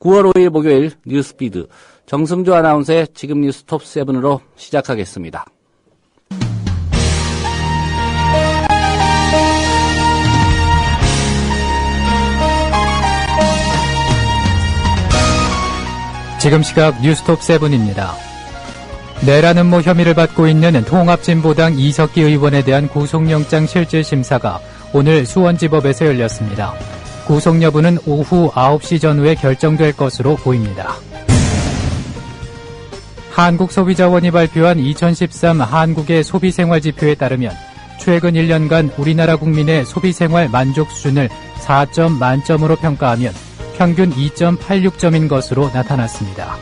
9월 5일 목요일 뉴스피드 정승주 아나운서의 지금 뉴스 톱7으로 시작하겠습니다. 지금 시각 뉴스톱 7입니다. 내란 음모 혐의를 받고 있는 통합진보당 이석기 의원에 대한 구속영장 실질심사가 오늘 수원지법에서 열렸습니다. 구속 여부는 오후 9시 전후에 결정될 것으로 보입니다. 한국소비자원이 발표한 2013 한국의 소비생활지표에 따르면 최근 1년간 우리나라 국민의 소비생활 만족 수준을 4점 만점으로 평가하면 평균 2.86점인 것으로 나타났습니다.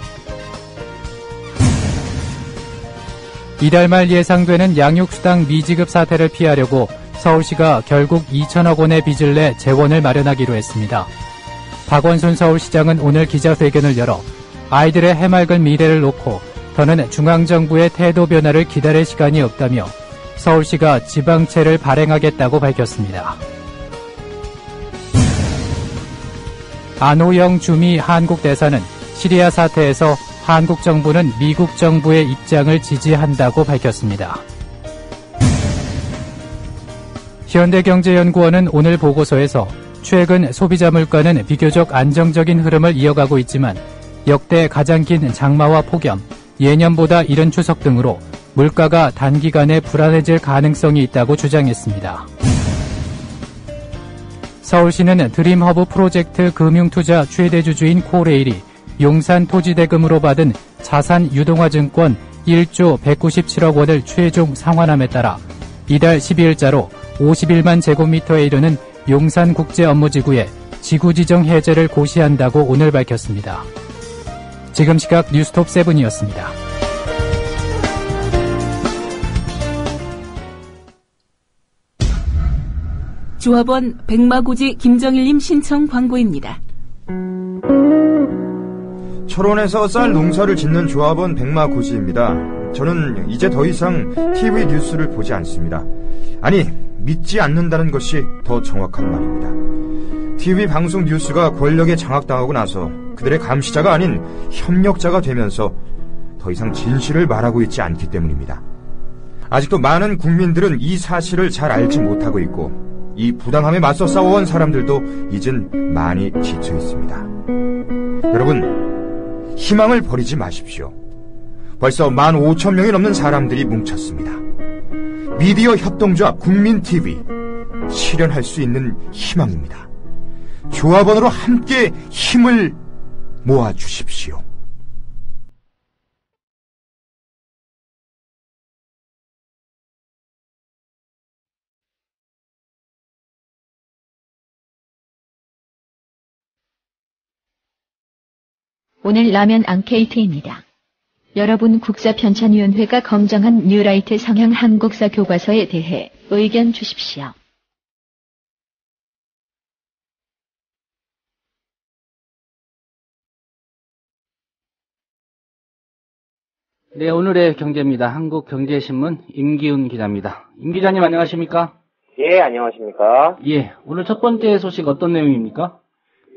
이달 말 예상되는 양육수당 미지급 사태를 피하려고 서울시가 결국 2천억 원의 빚을 내 재원을 마련하기로 했습니다. 박원순 서울시장은 오늘 기자회견을 열어 아이들의 해맑은 미래를 놓고 더는 중앙정부의 태도 변화를 기다릴 시간이 없다며 서울시가 지방채를 발행하겠다고 밝혔습니다. 안호영 주미 한국대사는 시리아 사태에서 한국 정부는 미국 정부의 입장을 지지한다고 밝혔습니다. 현대경제연구원은 오늘 보고서에서 최근 소비자 물가는 비교적 안정적인 흐름을 이어가고 있지만 역대 가장 긴 장마와 폭염, 예년보다 이른 추석 등으로 물가가 단기간에 불안해질 가능성이 있다고 주장했습니다. 서울시는 드림허브 프로젝트 금융투자 최대 주주인 코레일이 용산토지대금으로 받은 자산 유동화증권 1조 197억 원을 최종 상환함에 따라 이달 12일자로 51만 제곱미터에 이르는 용산국제업무지구의 지구지정 해제를 고시한다고 오늘 밝혔습니다. 지금 시각 뉴스톱 7이었습니다. 조합원 백마고지 김정일님 신청 광고입니다. 철원에서 쌀 농사를 짓는 조합원 백마고지입니다. 저는 이제 더 이상 TV 뉴스를 보지 않습니다. 아니, 믿지 않는다는 것이 더 정확한 말입니다. TV 방송 뉴스가 권력에 장악당하고 나서 그들의 감시자가 아닌 협력자가 되면서 더 이상 진실을 말하고 있지 않기 때문입니다. 아직도 많은 국민들은 이 사실을 잘 알지 못하고 있고 이 부당함에 맞서 싸워온 사람들도 이젠 많이 지쳐 있습니다. 여러분, 희망을 버리지 마십시오. 벌써 15,000명이 넘는 사람들이 뭉쳤습니다. 미디어 협동조합 국민TV, 실현할 수 있는 희망입니다. 조합원으로 함께 힘을 모아주십시오. 오늘 라면 앙케이트입니다. 여러분 국사편찬위원회가 검정한 뉴라이트 성향 한국사 교과서에 대해 의견 주십시오. 네, 오늘의 경제입니다. 한국경제신문 임기훈 기자입니다. 임 기자님 안녕하십니까? 예, 안녕하십니까? 예, 오늘 첫 번째 소식 어떤 내용입니까?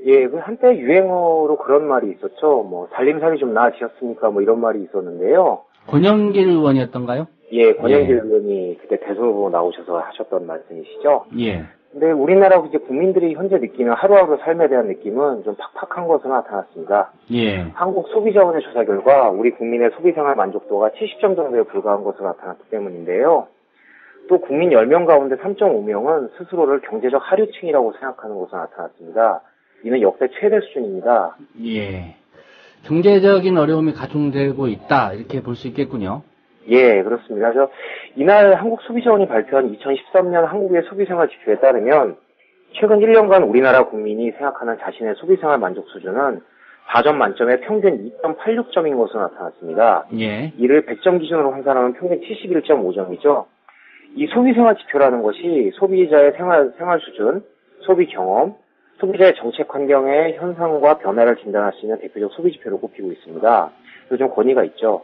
예, 한때 유행어로 그런 말이 있었죠. 살림살이 좀 나아지셨습니까? 이런 말이 있었는데요. 권영길 의원이었던가요? 예, 권영길 의원이 그때 대선 후보 나오셔서 하셨던 말씀이시죠. 예. 근데 우리나라 이제 국민들이 현재 느끼는 하루하루 삶에 대한 느낌은 좀 팍팍한 것으로 나타났습니다. 예. 한국 소비자원의 조사 결과 우리 국민의 소비생활 만족도가 70점 정도에 불과한 것으로 나타났기 때문인데요. 또 국민 10명 가운데 3.5명은 스스로를 경제적 하류층이라고 생각하는 것으로 나타났습니다. 이는 역대 최대 수준입니다. 예. 경제적인 어려움이 가중되고 있다, 이렇게 볼 수 있겠군요. 예, 그렇습니다. 이날 한국소비자원이 발표한 2013년 한국의 소비생활 지표에 따르면 최근 1년간 우리나라 국민이 생각하는 자신의 소비생활 만족 수준은 4점 만점에 평균 2.86점인 것으로 나타났습니다. 예. 이를 100점 기준으로 환산하면 평균 71.5점이죠. 이 소비생활 지표라는 것이 소비자의 생활 수준, 소비 경험, 소비자의 정책 환경의 현상과 변화를 진단할 수 있는 대표적 소비지표로 꼽히고 있습니다. 요즘 권위가 있죠.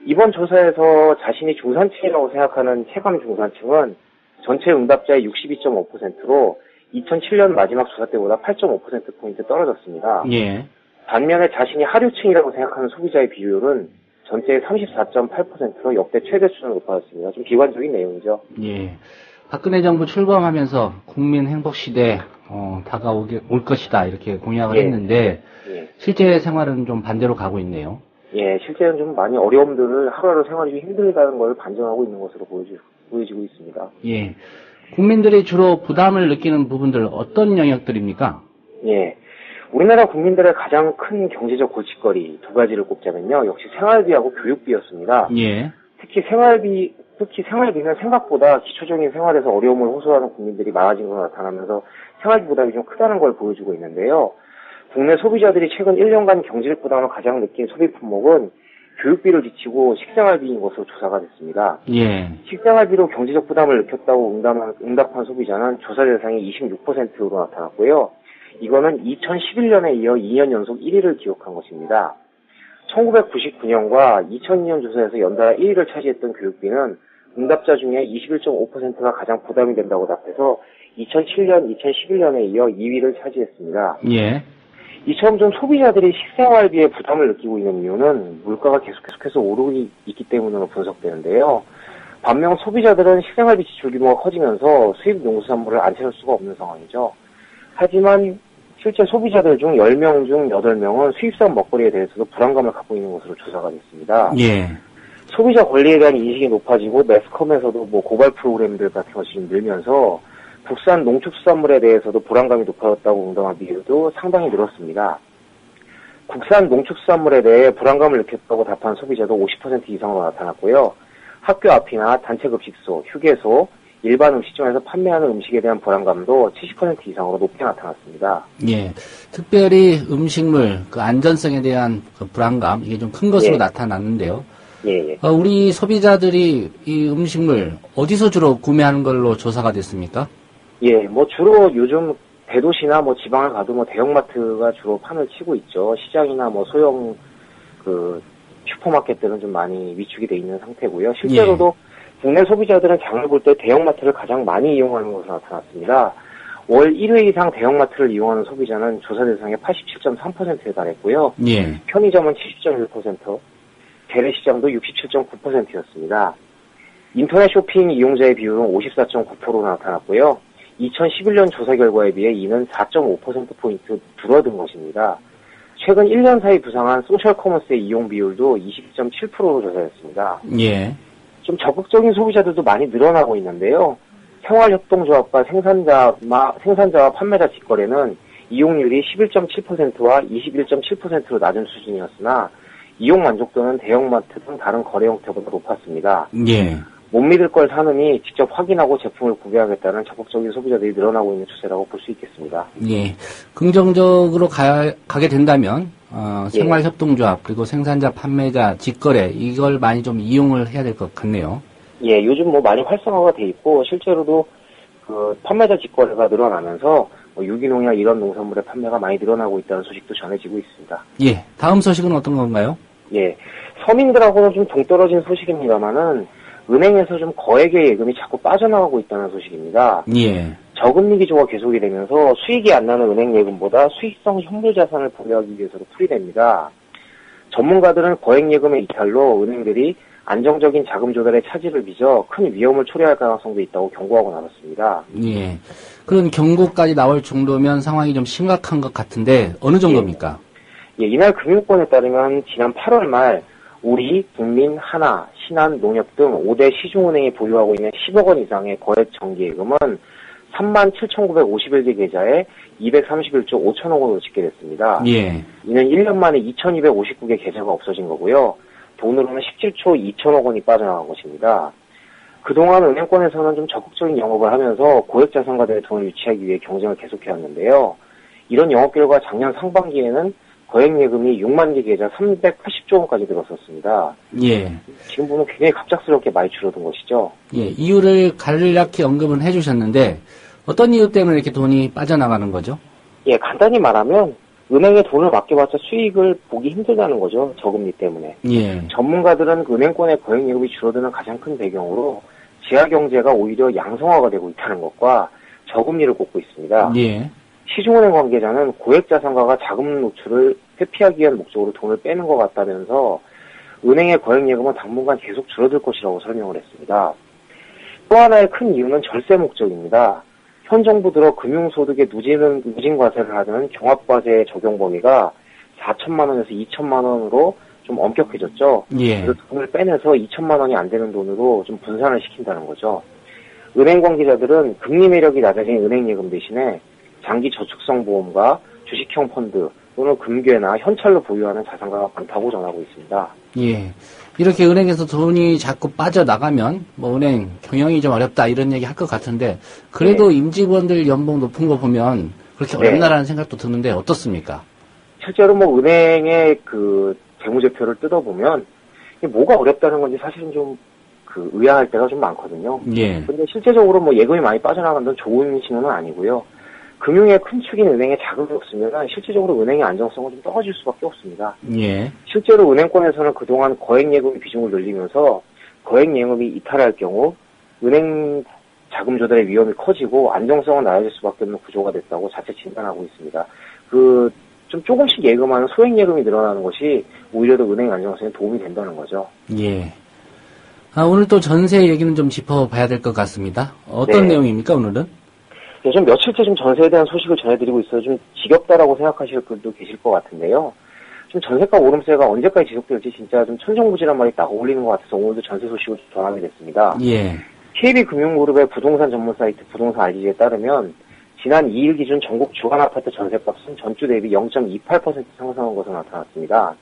이번 조사에서 자신이 중산층이라고 생각하는 체감 중산층은 전체 응답자의 62.5%로 2007년 마지막 조사 때보다 8.5%포인트 떨어졌습니다. 예. 반면에 자신이 하류층이라고 생각하는 소비자의 비율은 전체의 34.8%로 역대 최대 수준으로 높아졌습니다. 좀 비관적인 내용이죠. 예. 박근혜 정부 출범하면서 국민 행복 시대 올 것이다 이렇게 공약을 예. 했는데 예. 실제 생활은 좀 반대로 가고 있네요. 예, 실제는 좀 많이 어려움들을 하루하루 생활이 좀 힘들다는 걸 반증하고 있는 것으로 보여지고 있습니다. 예. 국민들이 주로 부담을 느끼는 부분들 어떤 영역들입니까? 예. 우리나라 국민들의 가장 큰 경제적 골칫거리 두 가지를 꼽자면요. 역시 생활비하고 교육비였습니다. 예. 특히 생활비는 생각보다 기초적인 생활에서 어려움을 호소하는 국민들이 많아진 것으로 나타나면서 생활비 부담이 좀 크다는 걸 보여주고 있는데요. 국내 소비자들이 최근 1년간 경제적 부담을 가장 느낀 소비 품목은 교육비를 지치고 식생활비인 것으로 조사가 됐습니다. 예. 식생활비로 경제적 부담을 느꼈다고 응답한 소비자는 조사 대상이 26%로 나타났고요. 이거는 2011년에 이어 2년 연속 1위를 기록한 것입니다. 1999년과 2002년 조사에서 연달아 1위를 차지했던 교육비는 응답자 중에 21.5%가 가장 부담이 된다고 답해서 2007년, 2011년에 이어 2위를 차지했습니다. 예. 이처럼 좀 소비자들이 식생활비에 부담을 느끼고 있는 이유는 물가가 계속해서 오르고 있기 때문으로 분석되는데요. 반면 소비자들은 식생활비 지출 규모가 커지면서 수입 농수산물을 안 채울 수가 없는 상황이죠. 하지만 실제 소비자들 중 10명 중 8명은 수입산 먹거리에 대해서도 불안감을 갖고 있는 것으로 조사가 됐습니다. 예. 소비자 권리에 대한 인식이 높아지고 매스컴에서도 고발 프로그램들 같은 것이 늘면서 국산 농축수산물에 대해서도 불안감이 높아졌다고 응답한 비율도 상당히 늘었습니다. 국산 농축수산물에 대해 불안감을 느꼈다고 답한 소비자도 50% 이상으로 나타났고요. 학교 앞이나 단체급식소, 휴게소, 일반 음식점에서 판매하는 음식에 대한 불안감도 70% 이상으로 높게 나타났습니다. 예. 특별히 음식물, 안전성에 대한 불안감, 이게 좀 큰 것으로 예. 나타났는데요. 예. 우리 소비자들이 이 음식물 어디서 주로 구매하는 걸로 조사가 됐습니까? 예, 주로 요즘 대도시나 지방을 가도 대형마트가 주로 판을 치고 있죠. 시장이나 소형 슈퍼마켓들은 좀 많이 위축이 돼 있는 상태고요. 실제로도 국내 소비자들은 장을 볼 때 대형마트를 가장 많이 이용하는 것으로 나타났습니다. 월 1회 이상 대형마트를 이용하는 소비자는 조사 대상의 87.3%에 달했고요. 예. 편의점은 70.1%, 재래시장도 67.9%였습니다. 인터넷 쇼핑 이용자의 비율은 54.9%로 나타났고요. 2011년 조사 결과에 비해 이는 4.5%포인트 줄어든 것입니다. 최근 1년 사이 부상한 소셜커머스의 이용 비율도 20.7%로 조사했습니다. 예. 좀 적극적인 소비자들도 많이 늘어나고 있는데요. 생활협동조합과 생산자와 판매자 직거래는 이용률이 11.7%와 21.7%로 낮은 수준이었으나 이용 만족도는 대형마트 등 다른 거래 형태보다 높았습니다. 예. 못 믿을 걸 사느니 직접 확인하고 제품을 구매하겠다는 적극적인 소비자들이 늘어나고 있는 추세라고 볼 수 있겠습니다. 예. 긍정적으로 가게 된다면, 생활협동조합, 그리고 생산자, 판매자, 직거래, 이걸 많이 좀 이용을 해야 될 것 같네요. 예, 요즘 많이 활성화가 돼 있고, 실제로도 판매자 직거래가 늘어나면서 유기농이나 이런 농산물의 판매가 많이 늘어나고 있다는 소식도 전해지고 있습니다. 예. 다음 소식은 어떤 건가요? 예. 서민들하고는 좀 동떨어진 소식입니다만은, 은행에서 좀 거액의 예금이 자꾸 빠져나가고 있다는 소식입니다. 예. 저금리 기조가 계속이 되면서 수익이 안 나는 은행 예금보다 수익성 현물 자산을 보유하기 위해서도 풀이됩니다. 전문가들은 거액 예금의 이탈로 은행들이 안정적인 자금 조달에 차질을 빚어 큰 위험을 초래할 가능성도 있다고 경고하고 나섰습니다. 예. 그런 경고까지 나올 정도면 상황이 좀 심각한 것 같은데 어느 정도입니까? 예, 이날 금융권에 따르면 지난 8월 말 우리, 국민, 하나, 신한, 농협 등 5대 시중은행이 보유하고 있는 10억 원 이상의 거액 정기예금은 37,951개 계좌에 231조 5천억 원으로 집계됐습니다. 예. 이는 1년 만에 2,259개 계좌가 없어진 거고요. 돈으로는 17조 2천억 원이 빠져나간 것입니다. 그동안 은행권에서는 좀 적극적인 영업을 하면서 고액 자산가들의 돈을 유치하기 위해 경쟁을 계속해왔는데요. 이런 영업 결과 작년 상반기에는 거액 예금이 6만 개 계좌 380조 원까지 늘었었습니다. 예. 지금 보면 굉장히 갑작스럽게 많이 줄어든 것이죠. 예. 이유를 간략히 언급은 해주셨는데 어떤 이유 때문에 이렇게 돈이 빠져나가는 거죠? 예, 간단히 말하면 은행에 돈을 맡겨봤자 수익을 보기 힘들다는 거죠. 저금리 때문에. 예. 전문가들은 은행권의 거액 예금이 줄어드는 가장 큰 배경으로 지하 경제가 오히려 양성화가 되고 있다는 것과 저금리를 꼽고 있습니다. 예. 시중은행 관계자는 고액 자산가가 자금 노출을 회피하기 위한 목적으로 돈을 빼는 것 같다면서 은행의 거액 예금은 당분간 계속 줄어들 것이라고 설명을 했습니다. 또 하나의 큰 이유는 절세 목적입니다. 현 정부 들어 금융소득의 누진 과세를 하는 종합과세 적용 범위가 4천만 원에서 2천만 원으로 좀 엄격해졌죠. 예. 그래서 돈을 빼내서 2천만 원이 안 되는 돈으로 좀 분산을 시킨다는 거죠. 은행 관계자들은 금리 매력이 낮아진 은행 예금 대신에 장기 저축성 보험과 주식형 펀드 또는 금괴나 현찰로 보유하는 자산가가 많다고 전하고 있습니다. 예. 이렇게 은행에서 돈이 자꾸 빠져나가면 뭐 은행 경영이 좀 어렵다 이런 얘기 할 것 같은데 그래도 임직원들 연봉 높은 거 보면 그렇게 어렵나라는 생각도 드는데 어떻습니까? 실제로 뭐 은행의 그 재무제표를 뜯어보면 이게 뭐가 어렵다는 건지 사실은 좀 의아할 때가 좀 많거든요. 예. 근데 실제적으로 뭐 예금이 많이 빠져나간다는 좋은 신호는 아니고요. 금융의 큰 축인 은행에 자금이 없으면 실질적으로 은행의 안정성은 좀 떨어질 수밖에 없습니다. 예. 실제로 은행권에서는 그동안 거액 예금 비중을 늘리면서 거액 예금이 이탈할 경우 은행 자금 조달의 위험이 커지고 안정성은 낮아질 수밖에 없는 구조가 됐다고 자체 진단하고 있습니다. 좀 조금씩 예금하는 소액 예금이 늘어나는 것이 오히려 더 은행 안정성에 도움이 된다는 거죠. 예. 오늘 또 전세 얘기는 좀 짚어봐야 될 것 같습니다. 어떤 내용입니까, 오늘은? 네, 좀 며칠째 좀 전세에 대한 소식을 전해드리고 있어서 좀 지겹다라고 생각하실 분도 계실 것 같은데요. 좀 전세가 오름세가 언제까지 지속될지 진짜 좀 천정부지란 말이 딱 어울리는 것 같아서 오늘도 전세 소식을 전하게 됐습니다. 예. KB금융그룹의 부동산 전문 사이트 부동산 RG에 따르면 지난 2일 기준 전국 주간 아파트 전세값은 전주 대비 0.28% 상승한 것으로 나타났습니다.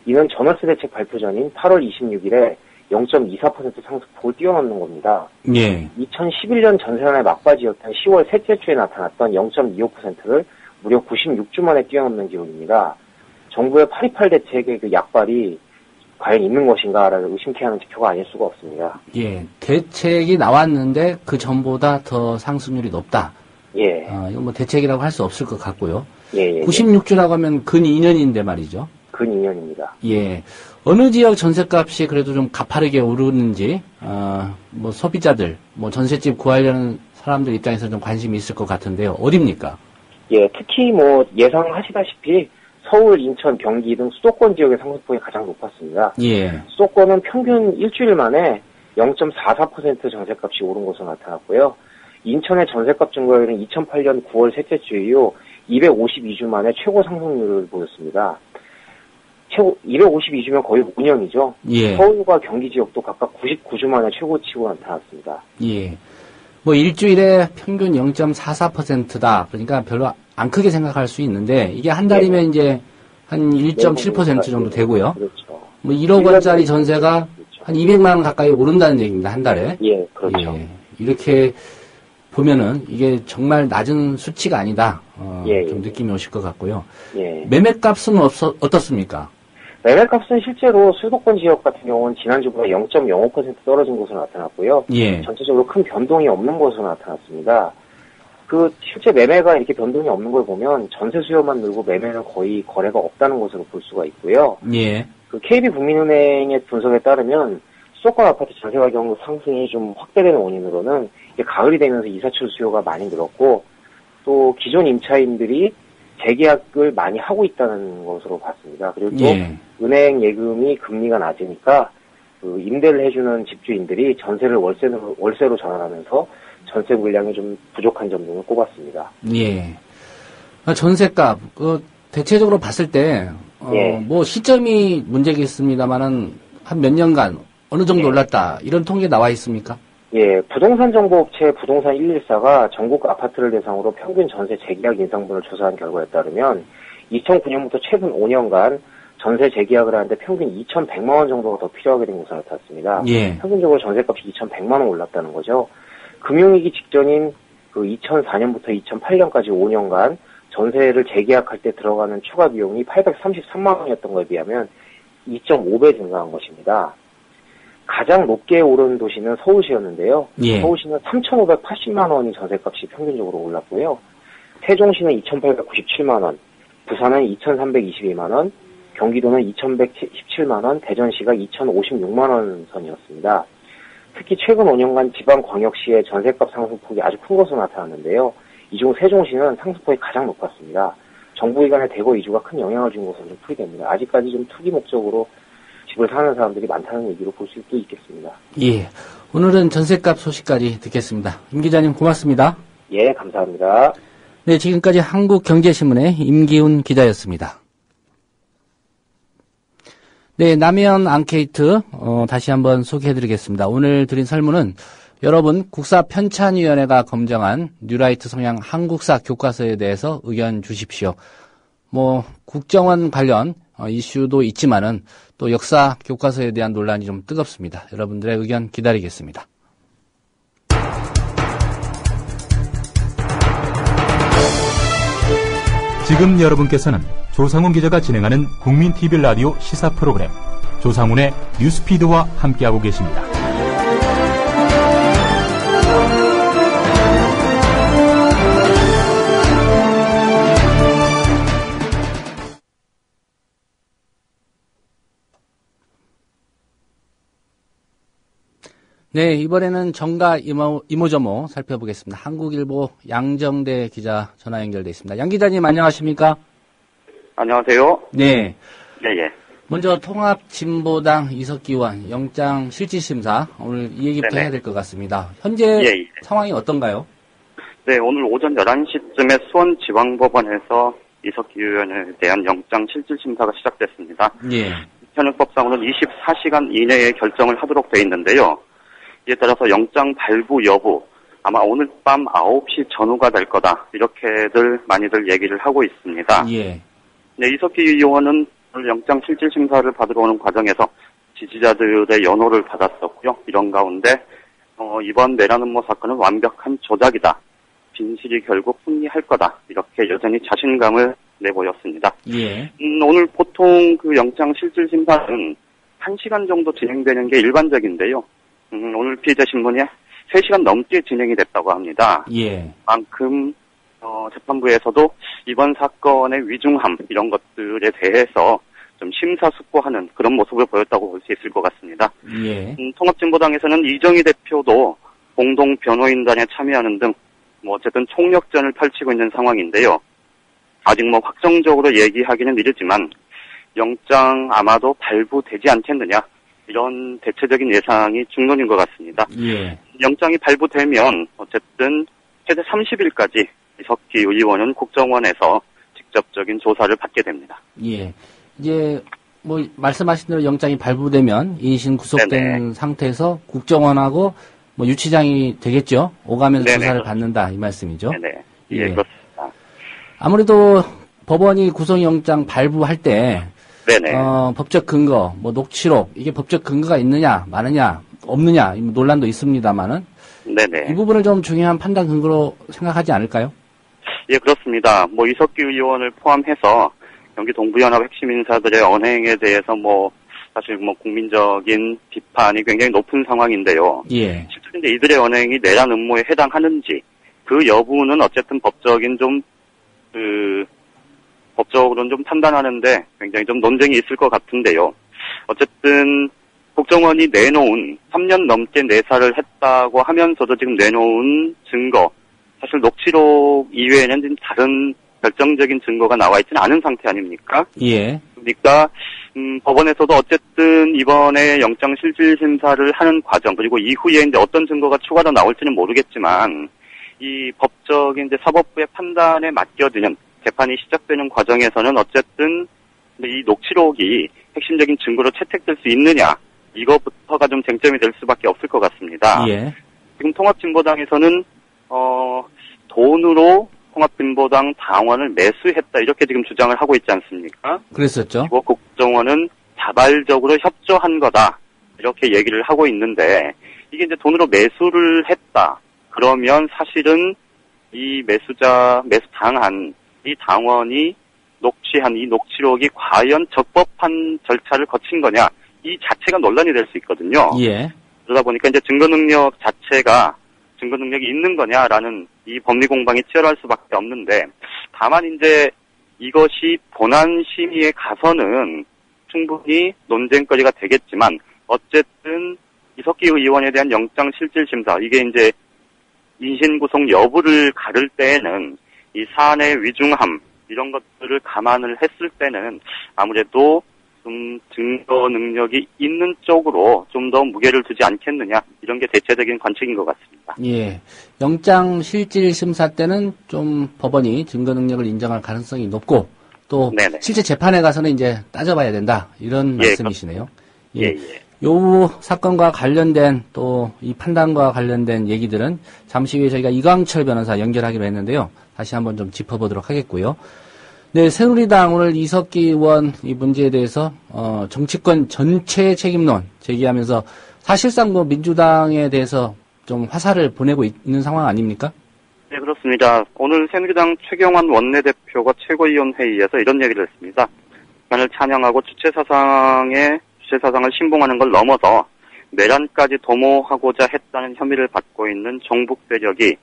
이는 전월세 대책 발표 전인 8월 26일에 0.24% 상승폭을 뛰어넘는 겁니다. 예. 2011년 전세난의 막바지였던 10월 셋째 주에 나타났던 0.25%를 무려 96주 만에 뛰어넘는 기록입니다. 정부의 828 대책의 그 약발이 과연 있는 것인가라는 의심케 하는 지표가 아닐 수가 없습니다. 예. 대책이 나왔는데 그 전보다 더 상승률이 높다. 예. 이건 뭐 대책이라고 할 수 없을 것 같고요. 예. 96주라고 하면 근 2년인데 말이죠. 근 2년입니다. 예. 어느 지역 전세값이 그래도 좀 가파르게 오르는지, 뭐 소비자들, 뭐 전셋집 구하려는 사람들 입장에서 좀 관심이 있을 것 같은데요. 어딥니까? 예, 특히 뭐 예상하시다시피 서울, 인천, 경기 등 수도권 지역의 상승폭이 가장 높았습니다. 예. 수도권은 평균 일주일 만에 0.44% 전세값이 오른 것으로 나타났고요. 인천의 전세값 증가율은 2008년 9월 셋째 주 이후 252주 만에 최고 상승률을 보였습니다. 252주면 거의 5년이죠. 예. 서울과 경기 지역도 각각 99주 만에 최고치고 나타났습니다. 예. 뭐 일주일에 평균 0.44%다. 그러니까 별로 안 크게 생각할 수 있는데 이게 한 달이면 이제 한 1.7% 정도 되고요. 그렇죠. 뭐 1억 원짜리 전세가 한 200만 원 가까이 오른다는 얘기입니다. 한 달에. 예, 그렇죠. 예. 이렇게 보면은 이게 정말 낮은 수치가 아니다. 좀 느낌이 오실 것 같고요. 예. 매매값은 어떻습니까? 매매값은 실제로 수도권 지역 같은 경우는 지난주보다 0.05% 떨어진 것으로 나타났고요. 예. 전체적으로 큰 변동이 없는 것으로 나타났습니다. 실제 매매가 이렇게 변동이 없는 걸 보면 전세 수요만 늘고 매매는 거의 거래가 없다는 것으로 볼 수가 있고요. 예. KB국민은행의 분석에 따르면 수도권 아파트 전세 가격 상승이 좀 확대되는 원인으로는 이제 가을이 되면서 이사철 수요가 많이 늘었고 또 기존 임차인들이 재계약을 많이 하고 있다는 것으로 봤습니다. 그리고 또 은행 예금이 금리가 낮으니까 임대를 해주는 집주인들이 전세를 월세로 전환하면서 전세 물량이 좀 부족한 점 등을 꼽았습니다. 예. 전세값 대체적으로 봤을 때 뭐 시점이 문제겠습니다만은 한 몇 년간 어느 정도 올랐다 이런 통계 나와 있습니까? 예, 부동산 정보업체 부동산 114가 전국 아파트를 대상으로 평균 전세 재계약 인상분을 조사한 결과에 따르면 2009년부터 최근 5년간 전세 재계약을 하는데 평균 2,100만 원 정도가 더 필요하게 된 것으로 나타났습니다. 예. 평균적으로 전세값이 2,100만 원 올랐다는 거죠. 금융위기 직전인 2004년부터 2008년까지 5년간 전세를 재계약할 때 들어가는 추가 비용이 833만 원이었던 거에 비하면 2.5배 증가한 것입니다. 가장 높게 오른 도시는 서울시였는데요. 예. 서울시는 3,580만 원이 전세값이 평균적으로 올랐고요. 세종시는 2,897만 원, 부산은 2,322만 원, 경기도는 2,117만 원, 대전시가 2,056만 원 선이었습니다. 특히 최근 5년간 지방광역시의 전세값 상승폭이 아주 큰 것으로 나타났는데요. 이 중 세종시는 상습폭이 가장 높았습니다. 정부기관의 대거 이주가 큰 영향을 준 것으로 좀 풀이됩니다. 아직까지 좀 투기 목적으로 집을 사는 사람들이 많다는 얘기로 볼 수도 있겠습니다. 예. 오늘은 전셋값 소식까지 듣겠습니다. 임 기자님 고맙습니다. 예, 감사합니다. 네, 지금까지 한국경제신문의 임기훈 기자였습니다. 네, 남해안 앙케이트 다시 한번 소개해드리겠습니다. 오늘 드린 설문은 여러분 국사편찬위원회가 검정한 뉴라이트 성향 한국사 교과서에 대해서 의견 주십시오. 국정원 관련 이슈도 있지만은 또 역사 교과서에 대한 논란이 좀 뜨겁습니다. 여러분들의 의견 기다리겠습니다. 지금 여러분께서는 조상훈 기자가 진행하는 국민TV 라디오 시사 프로그램 조상훈의 뉴스피드와 함께하고 계십니다. 네, 이번에는 정가 이모저모 살펴보겠습니다. 한국일보 양정대 기자 전화 연결돼 있습니다. 양 기자님 안녕하십니까? 안녕하세요. 네. 예. 먼저 통합진보당 이석기 의원 영장 실질심사 오늘 이 얘기부터 네네. 해야 될 것 같습니다. 현재 예. 상황이 어떤가요? 네, 오늘 오전 11시쯤에 수원지방법원에서 이석기 의원에 대한 영장 실질심사가 시작됐습니다. 예. 현행법상으로는 24시간 이내에 결정을 하도록 돼 있는데요. 이에 따라서 영장 발부 여부 아마 오늘 밤 9시 전후가 될 거다. 이렇게들 많이들 얘기를 하고 있습니다. 예. 네, 이석기 의원은 오늘 영장 실질심사를 받으러 오는 과정에서 지지자들의 연호를 받았었고요. 이런 가운데 이번 내란 음모 사건은 완벽한 조작이다. 진실이 결국 승리할 거다. 이렇게 여전히 자신감을 내보였습니다. 예. 오늘 보통 그 영장 실질심사는 1시간 정도 진행되는 게 일반적인데요. 오늘 피의자 신문이 3시간 넘게 진행이 됐다고 합니다. 예. 그만큼 재판부에서도 이번 사건의 위중함 이런 것들에 대해서 좀 심사숙고하는 그런 모습을 보였다고 볼 수 있을 것 같습니다. 예. 통합진보당에서는 이정희 대표도 공동 변호인단에 참여하는 등 어쨌든 총력전을 펼치고 있는 상황인데요. 아직 확정적으로 얘기하기는 이르지만 영장 아마도 발부되지 않겠느냐 이런 대체적인 예상이 중론인 것 같습니다. 예. 영장이 발부되면 어쨌든 최대 30일까지 이석기 의원은 국정원에서 직접적인 조사를 받게 됩니다. 예. 이제 말씀하신 대로 영장이 발부되면 이신 구속된 네네. 상태에서 국정원하고 유치장이 되겠죠. 오가면서 네네. 조사를 받는다 이 말씀이죠. 네네. 예, 예. 그렇습니다. 아무래도 법원이 구속영장 발부할 때 네네. 법적 근거, 녹취록 이게 법적 근거가 있느냐, 많으냐, 없느냐 논란도 있습니다만은 네네. 이 부분을 좀 중요한 판단 근거로 생각하지 않을까요? 예, 그렇습니다. 이석기 의원을 포함해서 경기 동부연합 핵심 인사들의 언행에 대해서 사실 국민적인 비판이 굉장히 높은 상황인데요. 예. 실제로 이제 이들의 언행이 내란 음모에 해당하는지 그 여부는 어쨌든 법적인 법적으로는 좀 판단하는데 굉장히 좀 논쟁이 있을 것 같은데요. 어쨌든 국정원이 내놓은 3년 넘게 내사를 했다고 하면서도 지금 내놓은 증거, 사실 녹취록 이외에는 지금 다른 결정적인 증거가 나와 있지는 않은 상태 아닙니까? 예. 그러니까 법원에서도 어쨌든 이번에 영장 실질심사를 하는 과정 그리고 이후에 이제 어떤 증거가 추가로 나올지는 모르겠지만 이 법적인 이제 사법부의 판단에 맡겨지는 재판이 시작되는 과정에서는 어쨌든 이 녹취록이 핵심적인 증거로 채택될 수 있느냐 이것부터가 좀 쟁점이 될 수밖에 없을 것 같습니다. 예. 지금 통합진보당에서는 돈으로 통합진보당 당원을 매수했다 이렇게 지금 주장을 하고 있지 않습니까? 그랬었죠. 그리고 국정원은 자발적으로 협조한 거다 이렇게 얘기를 하고 있는데 이게 이제 돈으로 매수를 했다 그러면 사실은 이 매수당한 이 당원이 녹취한 이 녹취록이 과연 적법한 절차를 거친 거냐 이 자체가 논란이 될 수 있거든요. 예. 그러다 보니까 이제 증거 능력이 있는 거냐라는 이 법리 공방이 치열할 수밖에 없는데 다만 이제 이것이 본안 심의에 가서는 충분히 논쟁거리가 되겠지만 어쨌든 이석기 의원에 대한 영장 실질심사 이게 이제 인신 구속 여부를 가를 때에는 이 사안의 위중함 이런 것들을 감안을 했을 때는 아무래도 좀 증거 능력이 있는 쪽으로 좀 더 무게를 두지 않겠느냐 이런 게 대체적인 관측인 것 같습니다. 예, 영장 실질 심사 때는 좀 법원이 증거 능력을 인정할 가능성이 높고 또 네네. 실제 재판에 가서는 이제 따져봐야 된다 이런 말씀이시네요. 예. 요 사건과 관련된 또 이 판단과 관련된 얘기들은 잠시 후에 저희가 이광철 변호사 연결하기로 했는데요. 다시 한번 좀 짚어보도록 하겠고요. 네, 새누리당 오늘 이석기 의원 이 문제에 대해서 정치권 전체 책임론 제기하면서 사실상 뭐 민주당에 대해서 좀 화살을 보내고 있는 상황 아닙니까? 네, 그렇습니다. 오늘 새누리당 최경환 원내대표가 최고위원 회의에서 이런 얘기를 했습니다. 북한을 찬양하고 주체사상을 신봉하는 걸 넘어서 내란까지 도모하고자 했다는 혐의를 받고 있는 종북 세력이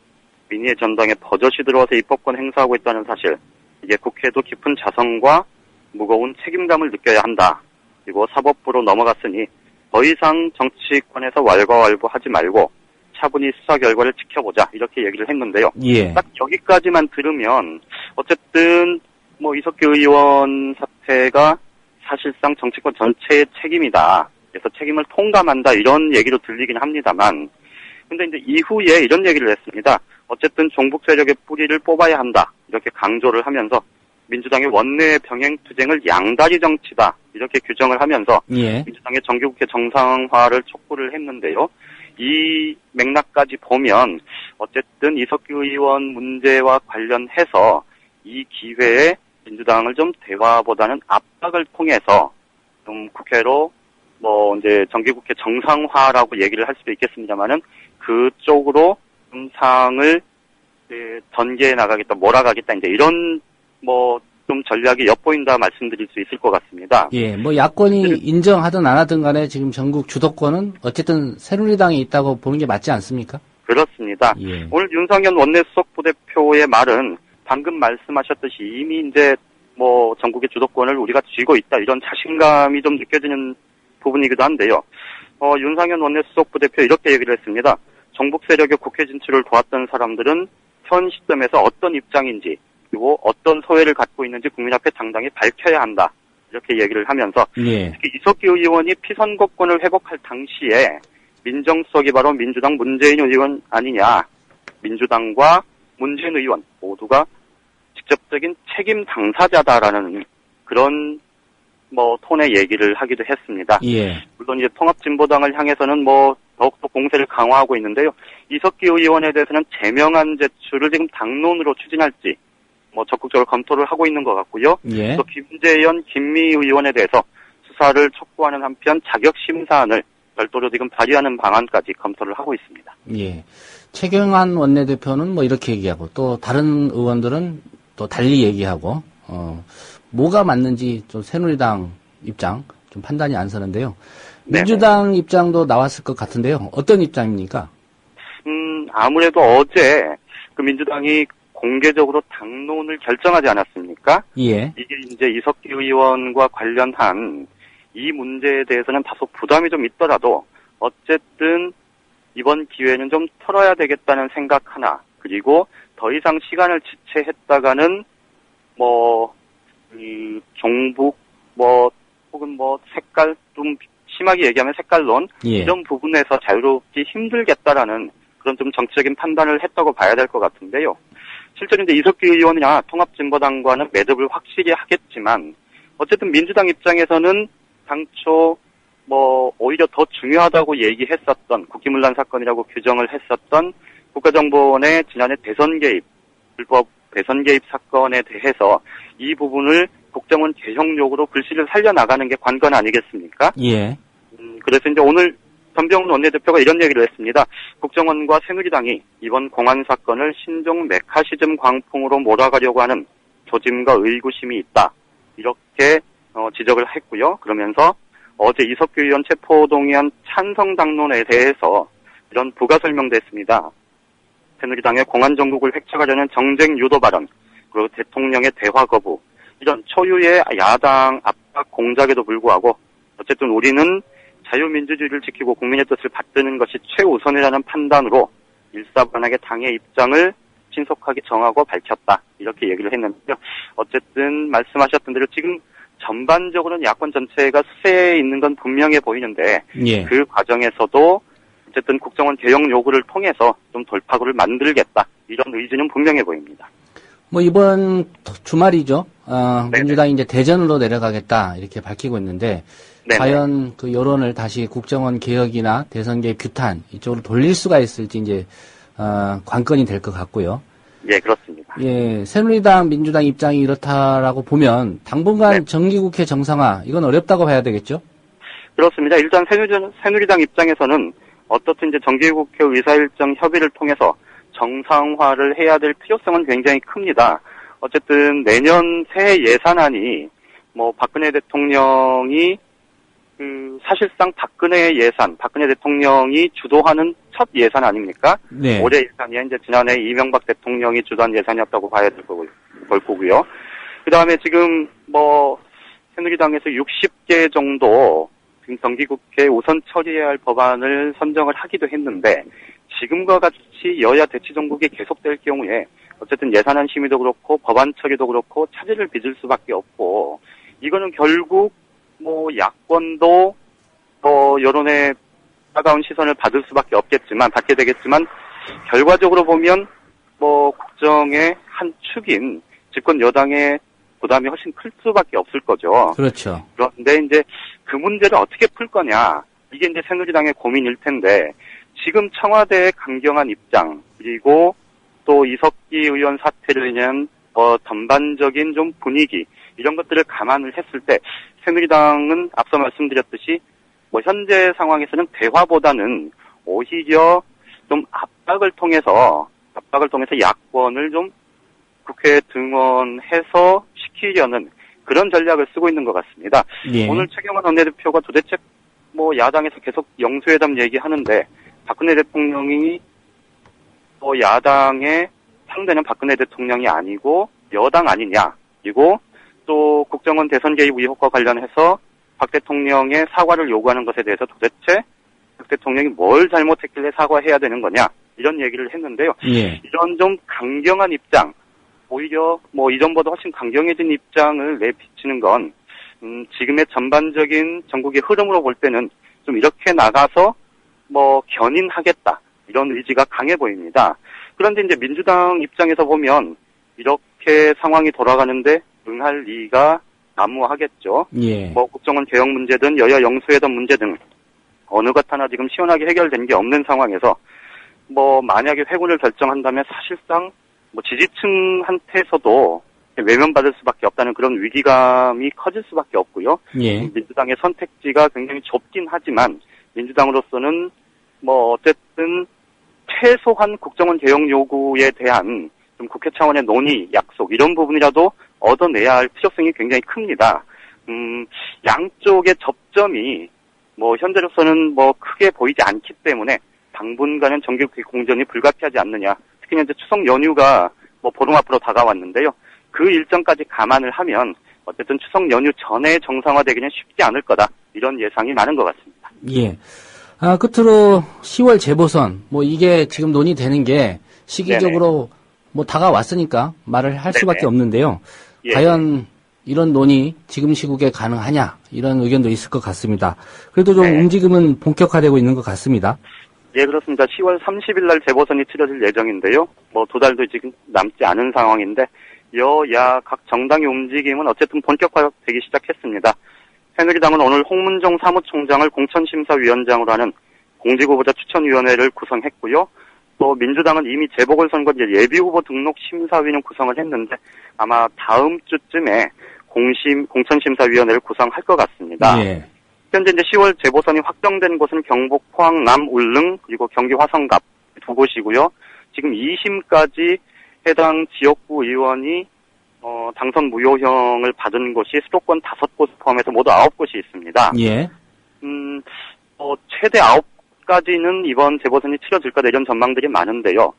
민의의 전당에 버젓이 들어와서 입법권 행사하고 있다는 사실, 이게 국회도 깊은 자성과 무거운 책임감을 느껴야 한다. 그리고 사법부로 넘어갔으니 더 이상 정치권에서 왈가왈부하지 말고 차분히 수사 결과를 지켜보자 이렇게 얘기를 했는데요. 예. 딱 여기까지만 들으면 어쨌든 뭐 이석기 의원 사태가 사실상 정치권 전체의 책임이다. 그래서 책임을 통감한다 이런 얘기로 들리긴 합니다만, 근데 이제 이후에 이런 얘기를 했습니다. 어쨌든 종북 세력의 뿌리를 뽑아야 한다 이렇게 강조를 하면서 민주당의 원내 병행 투쟁을 양다리 정치다 이렇게 규정을 하면서 민주당의 정기국회 정상화를 촉구를 했는데요. 이 맥락까지 보면 어쨌든 이석기 의원 문제와 관련해서 이 기회에 민주당을 좀 대화보다는 압박을 통해서 좀 국회로 뭐 이제 정기국회 정상화라고 얘기를 할 수도 있겠습니다만은 그쪽으로 좀 상을 전개해 나가겠다, 몰아가겠다 이제 이런 뭐 좀 전략이 엿보인다 말씀드릴 수 있을 것 같습니다. 예, 뭐 야권이 인정하든 안 하든 간에 지금 전국 주도권은 어쨌든 새누리당에 있다고 보는 게 맞지 않습니까? 그렇습니다. 예. 오늘 윤상현 원내수석 부대표의 말은 방금 말씀하셨듯이 이미 이제 뭐 전국의 주도권을 우리가 쥐고 있다 이런 자신감이 좀 느껴지는 부분이기도 한데요. 윤상현 원내수석 부대표 이렇게 얘기를 했습니다. 정북 세력의 국회 진출을 도왔던 사람들은 현 시점에서 어떤 입장인지 그리고 어떤 소회를 갖고 있는지 국민 앞에 당당히 밝혀야 한다. 이렇게 얘기를 하면서 특히 이석기 의원이 피선거권을 회복할 당시에 민정수석이 바로 민주당 문재인 의원 아니냐. 민주당과 문재인 의원 모두가 직접적인 책임 당사자다라는 그런 뭐 톤의 얘기를 하기도 했습니다. 물론 이제 통합진보당을 향해서는 뭐 더욱더 공세를 강화하고 있는데요. 이석기 의원에 대해서는 제명안 제출을 지금 당론으로 추진할지 뭐 적극적으로 검토를 하고 있는 것 같고요. 또 김재현, 김미 의원에 대해서 수사를 촉구하는 한편 자격심사안을 별도로 지금 발의하는 방안까지 검토를 하고 있습니다. 예. 최경환 원내대표는 뭐 이렇게 얘기하고 또 다른 의원들은 또 달리 얘기하고 뭐가 맞는지 좀 새누리당 입장 좀 판단이 안 서는데요. 민주당 입장도 나왔을 것 같은데요. 어떤 입장입니까? 아무래도 어제 그 민주당이 공개적으로 당론을 결정하지 않았습니까? 이게 이제 이석기 의원과 관련한 이 문제에 대해서는 다소 부담이 좀 있더라도 어쨌든 이번 기회는 좀 털어야 되겠다는 생각 하나, 그리고 더 이상 시간을 지체했다가는 뭐 이 종북 뭐 혹은 뭐 색깔 좀 심하게 얘기하면 색깔론 이런 부분에서 자유롭기 힘들겠다라는 그런 좀 정치적인 판단을 했다고 봐야 될 것 같은데요. 실제로 이제 이석기 의원이나 통합진보당과는 매듭을 확실히 하겠지만 어쨌든 민주당 입장에서는 당초 뭐 오히려 더 중요하다고 얘기했었던 국기문란 사건이라고 규정을 했었던 국가정보원의 지난해 대선 개입, 불법 대선 개입 사건에 대해서 이 부분을 국정원 개혁용으로 글씨를 살려나가는 게 관건 아니겠습니까? 그래서 이제 오늘 전병훈 원내대표가 이런 얘기를 했습니다. 국정원과 새누리당이 이번 공안 사건을 신종 메카시즘 광풍으로 몰아가려고 하는 조짐과 의구심이 있다. 이렇게 지적을 했고요. 그러면서 어제 이석기 의원 체포동의안 찬성 당론에 대해서 이런 부가 설명도 했습니다. 새누리당의 공안 정국을 획책하려는 정쟁 유도 발언, 그리고 대통령의 대화 거부, 이런 초유의 야당 압박 공작에도 불구하고 어쨌든 우리는 자유민주주의를 지키고 국민의 뜻을 받드는 것이 최우선이라는 판단으로 일사불란하게 당의 입장을 신속하게 정하고 밝혔다. 이렇게 얘기를 했는데요. 어쨌든 말씀하셨던 대로 지금 전반적으로는 야권 전체가 수세에 있는 건 분명해 보이는데 예. 그 과정에서도 어쨌든 국정원 개혁 요구를 통해서 좀 돌파구를 만들겠다. 이런 의지는 분명해 보입니다. 뭐 이번 주말이죠. 민주당이 이제 대전으로 내려가겠다 이렇게 밝히고 있는데 네네. 과연 그 여론을 다시 국정원 개혁이나 대선 개혁 규탄 이쪽으로 돌릴 수가 있을지 이제 관건이 될 것 같고요. 예, 그렇습니다. 예, 새누리당, 민주당 입장이 이렇다라고 보면 당분간 네. 정기국회 정상화 이건 어렵다고 봐야 되겠죠? 그렇습니다. 일단 새누리당 입장에서는 어떻든 이제 정기국회 의사일정 협의를 통해서 정상화를 해야 될 필요성은 굉장히 큽니다. 어쨌든 내년 새해 예산안이 뭐 박근혜 대통령이 사실상 박근혜 대통령이 주도하는 첫 예산 아닙니까? 네. 올해 예산이 이제 지난해 이명박 대통령이 주도한 예산이었다고 봐야 될 거고요. 그 다음에 지금 뭐 새누리당에서 60개 정도 지금 정기국회 우선 처리해야 할 법안을 선정을 하기도 했는데 지금과 같이 여야 대치정국이 계속될 경우에 어쨌든 예산안 심의도 그렇고 법안 처리도 그렇고 차질을 빚을 수밖에 없고 이거는 결국 뭐 야권도 여론의 따가운 시선을 받게 되겠지만 결과적으로 보면 뭐 국정의 한 축인 집권 여당의 부담이 훨씬 클 수밖에 없을 거죠. 그렇죠. 그런데 이제 그 문제를 어떻게 풀 거냐 이게 이제 새누리당의 고민일 텐데 지금 청와대의 강경한 입장 그리고 또 이석기 의원 사태를 인한 전반적인 좀 분위기 이런 것들을 감안을 했을 때 새누리당은 앞서 말씀드렸듯이 뭐 현재 상황에서는 대화보다는 오히려 좀 압박을 통해서 야권을 좀 국회에 등원해서 시키려는 그런 전략을 쓰고 있는 것 같습니다. 예. 오늘 최경환 원내대표가 도대체 뭐 야당에서 계속 영수회담 얘기하는데 박근혜 대통령이 또 야당의 상대는 박근혜 대통령이 아니고 여당 아니냐. 그리고 또 국정원 대선 개입 의혹과 관련해서 박 대통령의 사과를 요구하는 것에 대해서 도대체 박 대통령이 뭘 잘못했길래 사과해야 되는 거냐. 이런 얘기를 했는데요. 예. 이런 좀 강경한 입장, 오히려 뭐 이전보다 훨씬 강경해진 입장을 내비치는 건 지금의 전반적인 전국의 흐름으로 볼 때는 좀 이렇게 나가서 뭐 견인하겠다. 이런 의지가 강해 보입니다. 그런데 이제 민주당 입장에서 보면 이렇게 상황이 돌아가는데 응할 리가 난무하겠죠. 예. 뭐 국정원 개혁 문제든 여야 영수회담 문제 등 어느 것 하나 지금 시원하게 해결된 게 없는 상황에서 뭐 만약에 회군을 결정한다면 사실상 뭐 지지층한테서도 외면받을 수밖에 없다는 그런 위기감이 커질 수밖에 없고요. 예. 민주당의 선택지가 굉장히 좁긴 하지만 민주당으로서는 뭐 어쨌든 최소한 국정원 개혁 요구에 대한 좀 국회 차원의 논의, 약속 이런 부분이라도 얻어내야 할 필요성이 굉장히 큽니다. 양쪽의 접점이 뭐 현재로서는 뭐 크게 보이지 않기 때문에 당분간은 정기국회 공전이 불가피하지 않느냐. 특히 이제 추석 연휴가 뭐 보름 앞으로 다가왔는데요. 그 일정까지 감안을 하면 어쨌든 추석 연휴 전에 정상화되기는 쉽지 않을 거다. 이런 예상이 많은 것 같습니다. 예. 끝으로 10월 재보선, 뭐 이게 지금 논의되는 게 시기적으로 뭐 다가왔으니까 말을 할 수밖에 없는데요. 예. 과연 이런 논의 지금 시국에 가능하냐 이런 의견도 있을 것 같습니다. 그래도 좀 네. 움직임은 본격화되고 있는 것 같습니다. 예, 그렇습니다. 10월 30일 날 재보선이 치러질 예정인데요. 뭐 2달도 지금 남지 않은 상황인데 여야 각 정당의 움직임은 어쨌든 본격화되기 시작했습니다. 새누리당은 오늘 홍문종 사무총장을 공천심사위원장으로 하는 공직후보자 추천위원회를 구성했고요. 또 민주당은 이미 재보궐선거 예비후보 등록 심사위는 구성을 했는데 아마 다음 주쯤에 공천심사위원회를 구성할 것 같습니다. 예. 현재 이제 10월 재보선이 확정된 곳은 경북 포항, 남, 울릉 그리고 경기 화성갑 두 곳이고요. 지금 2심까지 해당 지역구 의원이 당선 무효형을 받은 곳이 수도권 5곳 포함해서 모두 9곳이 있습니다. 예. 최대 9까지는 이번 재보선이 치러질 거다 이런 전망들이 많은데요.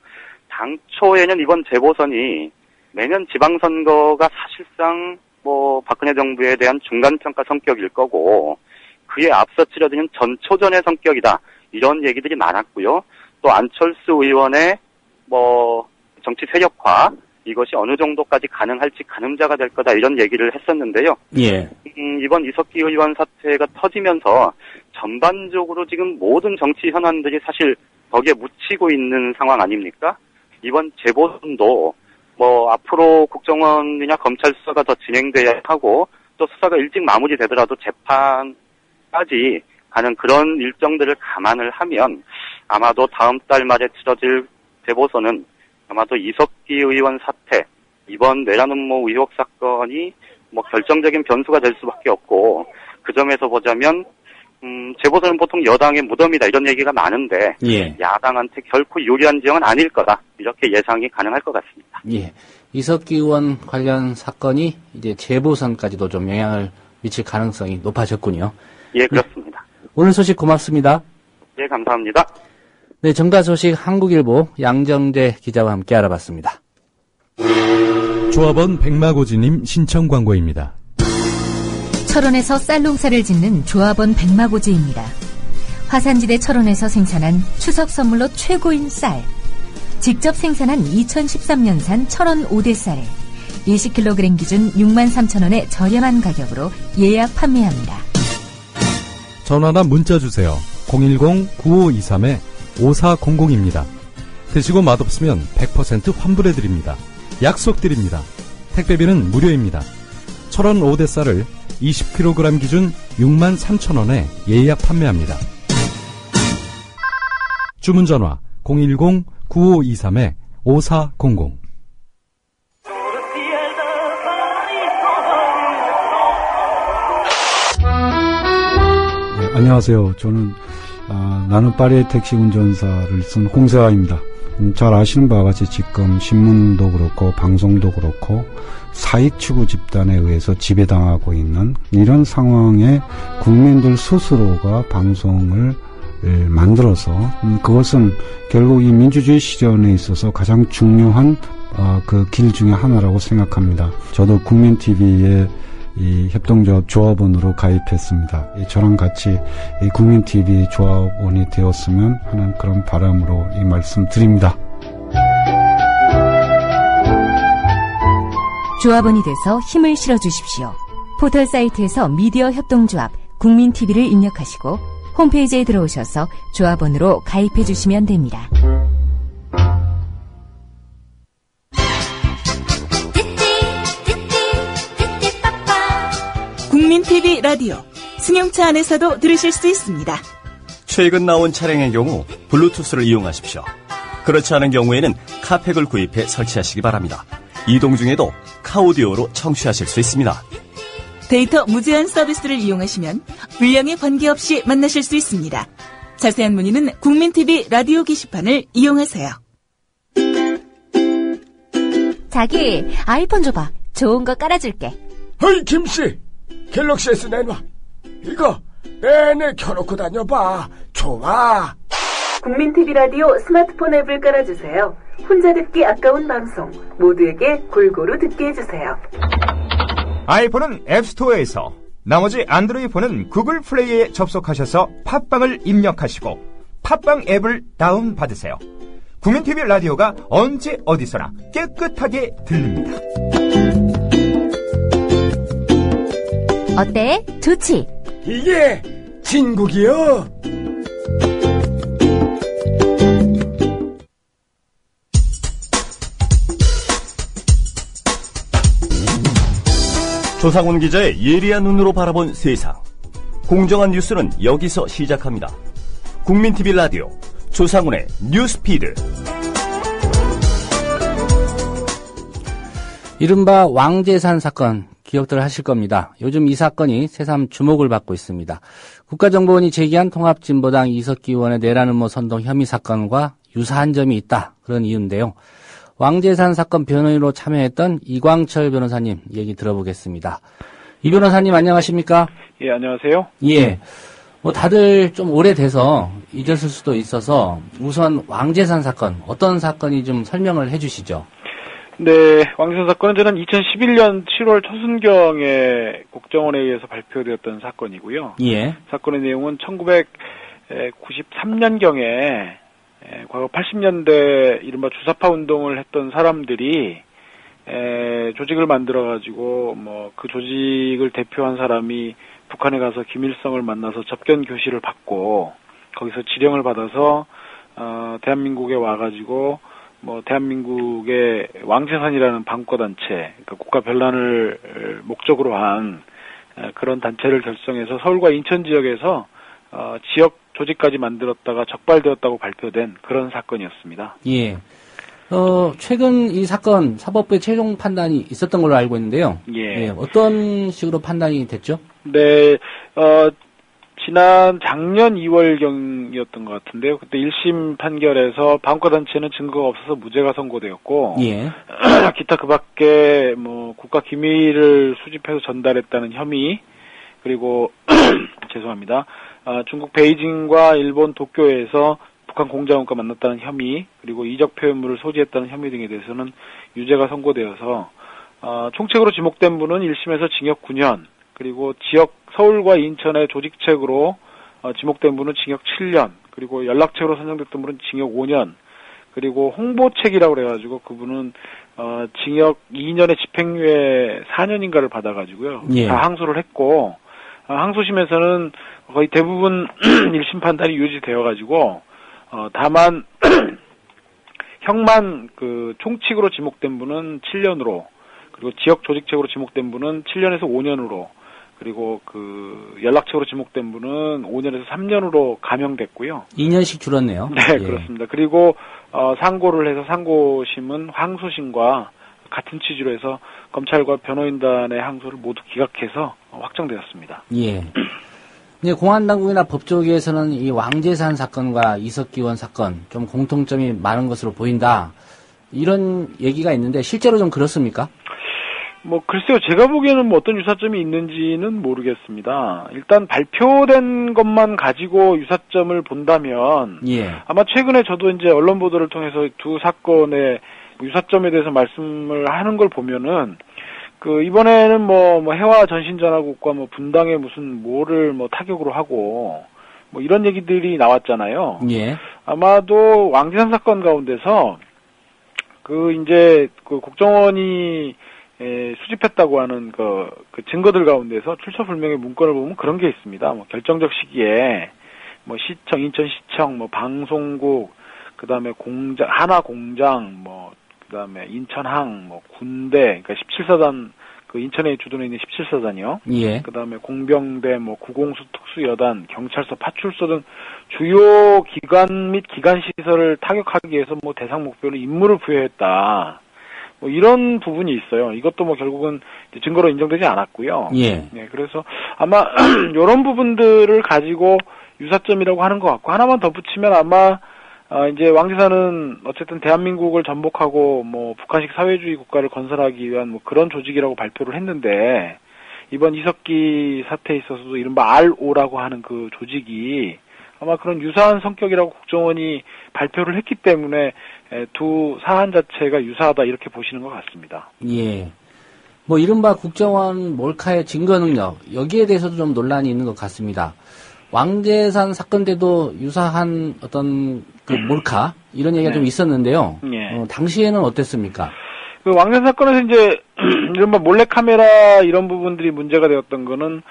당초에는 이번 재보선이 매년 지방선거가 사실상 뭐 박근혜 정부에 대한 중간평가 성격일 거고 그에 앞서 치러지는 전초전의 성격이다. 이런 얘기들이 많았고요. 또 또 안철수 의원의 정치 세력화 이것이 어느 정도까지 가능할지 가늠자가 될 거다 이런 얘기를 했었는데요. 예. 이번 이석기 의원 사태가 터지면서 전반적으로 지금 모든 정치 현안들이 사실 벽에 묻히고 있는 상황 아닙니까? 이번 재보선도 앞으로 국정원이나 검찰 수사가 더 진행돼야 하고 또 수사가 일찍 마무리되더라도 재판까지 가는 그런 일정들을 감안을 하면 아마도 다음 달 말에 치러질 재보선은 아마도 이석기 의원 사태, 이번 내란 음모 의혹 사건이 결정적인 변수가 될 수밖에 없고 그 점에서 보자면 재보선은 보통 여당의 무덤이다 이런 얘기가 많은데 예. 야당한테 결코 유리한 지형은 아닐 거다 이렇게 예상이 가능할 것 같습니다. 예. 이석기 의원 관련 사건이 이제 재보선까지도 좀 영향을 미칠 가능성이 높아졌군요. 예, 그렇습니다. 오늘 소식 고맙습니다. 예, 감사합니다. 네, 정다 소식 한국일보 양정재 기자와 함께 알아봤습니다. 조합원 백마고지님 신청 광고입니다. 철원에서 쌀농사를 짓는 조합원 백마고지입니다. 화산지대 철원에서 생산한 추석 선물로 최고인 쌀. 직접 생산한 2013년산 철원 5대 쌀을 20kg 기준 63,000원의 저렴한 가격으로 예약 판매합니다. 전화나 문자 주세요. 010-9523-5400입니다. 드시고 맛없으면 100% 환불해드립니다. 약속드립니다. 택배비는 무료입니다. 철원 5대 쌀을 20kg 기준 63,000원에 예약 판매합니다. 주문 전화 010-9523-5400. 네, 안녕하세요. 저는 나는 파리의 택시 운전사를 쓴 홍세화입니다. 잘 아시는 바와 같이 지금 신문도 그렇고 방송도 그렇고 사익 추구 집단에 의해서 지배당하고 있는 이런 상황에 국민들 스스로가 방송을 만들어서 그것은 결국 이 민주주의 실현에 있어서 가장 중요한 그 길 중에 하나라고 생각합니다. 저도 국민TV에 이 협동조합 조합원으로 가입했습니다. 저랑 같이 이 국민TV 조합원이 되었으면 하는 그런 바람으로 이 말씀 드립니다. 조합원이 돼서 힘을 실어주십시오. 포털 사이트에서 미디어 협동조합 국민TV를 입력하시고 홈페이지에 들어오셔서 조합원으로 가입해 주시면 됩니다. 국민TV 라디오 승용차 안에서도 들으실 수 있습니다. 최근 나온 차량의 경우 블루투스를 이용하십시오. 그렇지 않은 경우에는 카팩을 구입해 설치하시기 바랍니다. 이동 중에도 카오디오로 청취하실 수 있습니다. 데이터 무제한 서비스를 이용하시면 분량에 관계없이 만나실 수 있습니다. 자세한 문의는 국민TV 라디오 게시판을 이용하세요. 자기 아이폰 줘봐. 좋은 거 깔아줄게. 어이 김씨, 갤럭시 S 내놔. 이거 내내 켜놓고 다녀봐. 좋아. 국민TV 라디오 스마트폰 앱을 깔아주세요. 혼자 듣기 아까운 방송 모두에게 골고루 듣게 해주세요. 아이폰은 앱스토어에서, 나머지 안드로이드 폰은 구글 플레이에 접속하셔서 팟빵을 입력하시고 팟빵 앱을 다운받으세요. 국민TV 라디오가 언제 어디서나 깨끗하게 들립니다. 어때? 좋지? 이게 진국이요. 조상훈 기자의 예리한 눈으로 바라본 세상. 공정한 뉴스는 여기서 시작합니다. 국민TV 라디오 조상훈의 뉴스피드. 이른바 왕재산 사건 기억들 하실 겁니다. 요즘 이 사건이 새삼 주목을 받고 있습니다. 국가정보원이 제기한 통합진보당 이석기 의원의 내란 음모 선동 혐의 사건과 유사한 점이 있다. 그런 이유인데요. 왕재산 사건 변호인으로 참여했던 이광철 변호사님 얘기 들어보겠습니다. 이 변호사님 안녕하십니까? 예, 안녕하세요. 예. 다들 좀 오래돼서 잊었을 수도 있어서 우선 왕재산 사건, 어떤 사건이 좀 설명을 해 주시죠. 네, 왕재산 사건은 저는 2011년 7월 초순경에 국정원에 의해서 발표되었던 사건이고요. 예. 사건의 내용은 1993년경에 과거 80년대 이른바 주사파 운동을 했던 사람들이 조직을 만들어가지고 뭐 그 조직을 대표한 사람이 북한에 가서 김일성을 만나서 접견 교실을 받고 거기서 지령을 받아서 대한민국에 와가지고 뭐 대한민국의 왕재산이라는 반국가단체, 그러니까 국가 변란을 목적으로 한 그런 단체를 결성해서 서울과 인천 지역에서 지역 조직까지 만들었다가 적발되었다고 발표된 그런 사건이었습니다. 예. 최근 이 사건 사법부의 최종 판단이 있었던 걸로 알고 있는데요. 예. 어떤 식으로 판단이 됐죠? 네, 지난 작년 2월경이었던 것 같은데요. 그때 1심 판결에서 반국가단체는 증거가 없어서 무죄가 선고되었고, 예. 기타 그 밖에 뭐 국가 기밀을 수집해서 전달했다는 혐의, 그리고 죄송합니다. 중국 베이징과 일본 도쿄에서 북한 공작원과 만났다는 혐의, 그리고 이적 표현물을 소지했다는 혐의 등에 대해서는 유죄가 선고되어서 총책으로 지목된 분은 1심에서 징역 9년, 그리고 지역 서울과 인천의 조직책으로 지목된 분은 징역 7년, 그리고 연락책으로 선정됐던 분은 징역 5년, 그리고 홍보책이라고 그래가지고 그분은 징역 2년의 집행유예 4년인가를 받아가지고요. 예. 다 항소를 했고, 항소심에서는 거의 대부분 1심 판단이 유지되어가지고 다만 형만 그 총칙으로 지목된 분은 7년으로, 그리고 지역 조직책으로 지목된 분은 7년에서 5년으로, 그리고 그 연락책으로 지목된 분은 5년에서 3년으로 감형됐고요. 2년씩 줄었네요. 네, 예. 그렇습니다. 그리고 상고를 해서 상고심은 항소심과 같은 취지로 해서 검찰과 변호인단의 항소를 모두 기각해서 확정되었습니다. 예. 이제 공안당국이나 법조계에서는 이 왕재산 사건과 이석기원 사건 좀 공통점이 많은 것으로 보인다, 이런 얘기가 있는데 실제로 좀 그렇습니까? 뭐 글쎄요, 제가 보기에는 뭐 어떤 유사점이 있는지는 모르겠습니다. 일단 발표된 것만 가지고 유사점을 본다면 예. 아마 최근에 저도 이제 언론 보도를 통해서 두 사건의 유사점에 대해서 말씀을 하는 걸 보면은 그 이번에는 뭐 해와 전신전화국과 뭐 분당에 무슨 뭐를 뭐 타격으로 하고 뭐 이런 얘기들이 나왔잖아요. 예. 아마도 왕재산 사건 가운데서 그 이제 그 국정원이 수집했다고 하는 그 증거들 가운데서 출처불명의 문건을 보면 그런 게 있습니다. 뭐 결정적 시기에 뭐 시청, 인천시청, 뭐 방송국, 그 다음에 공장, 하나공장, 뭐 그 다음에 인천항, 뭐 군대, 그러니까 17사단, 그 인천에 주둔해 있는 17사단이요. 예. 그 다음에 공병대, 뭐 구공수 특수여단, 경찰서, 파출소 등 주요 기관 및 기관시설을 타격하기 위해서 뭐 대상 목표로 임무를 부여했다. 뭐 이런 부분이 있어요. 이것도 뭐 결국은 증거로 인정되지 않았고요. 예. 네, 그래서 아마 이런 부분들을 가지고 유사점이라고 하는 것 같고, 하나만 덧붙이면 아마 이제 왕재산은 어쨌든 대한민국을 전복하고 뭐 북한식 사회주의 국가를 건설하기 위한 뭐 그런 조직이라고 발표를 했는데, 이번 이석기 사태에 있어서도 이른바 RO라고 하는 그 조직이 아마 그런 유사한 성격이라고 국정원이 발표를 했기 때문에 두 사안 자체가 유사하다, 이렇게 보시는 것 같습니다. 예. 뭐 이른바 국정원 몰카의 증거 능력, 여기에 대해서도 좀 논란이 있는 것 같습니다. 왕재산 사건 때도 유사한 어떤 그 몰카, 이런 얘기가 좀 있었는데요. 예. 당시에는 어땠습니까? 그 왕재산 사건에서 이제 이른바 몰래카메라 이런 부분들이 문제가 되었던 거는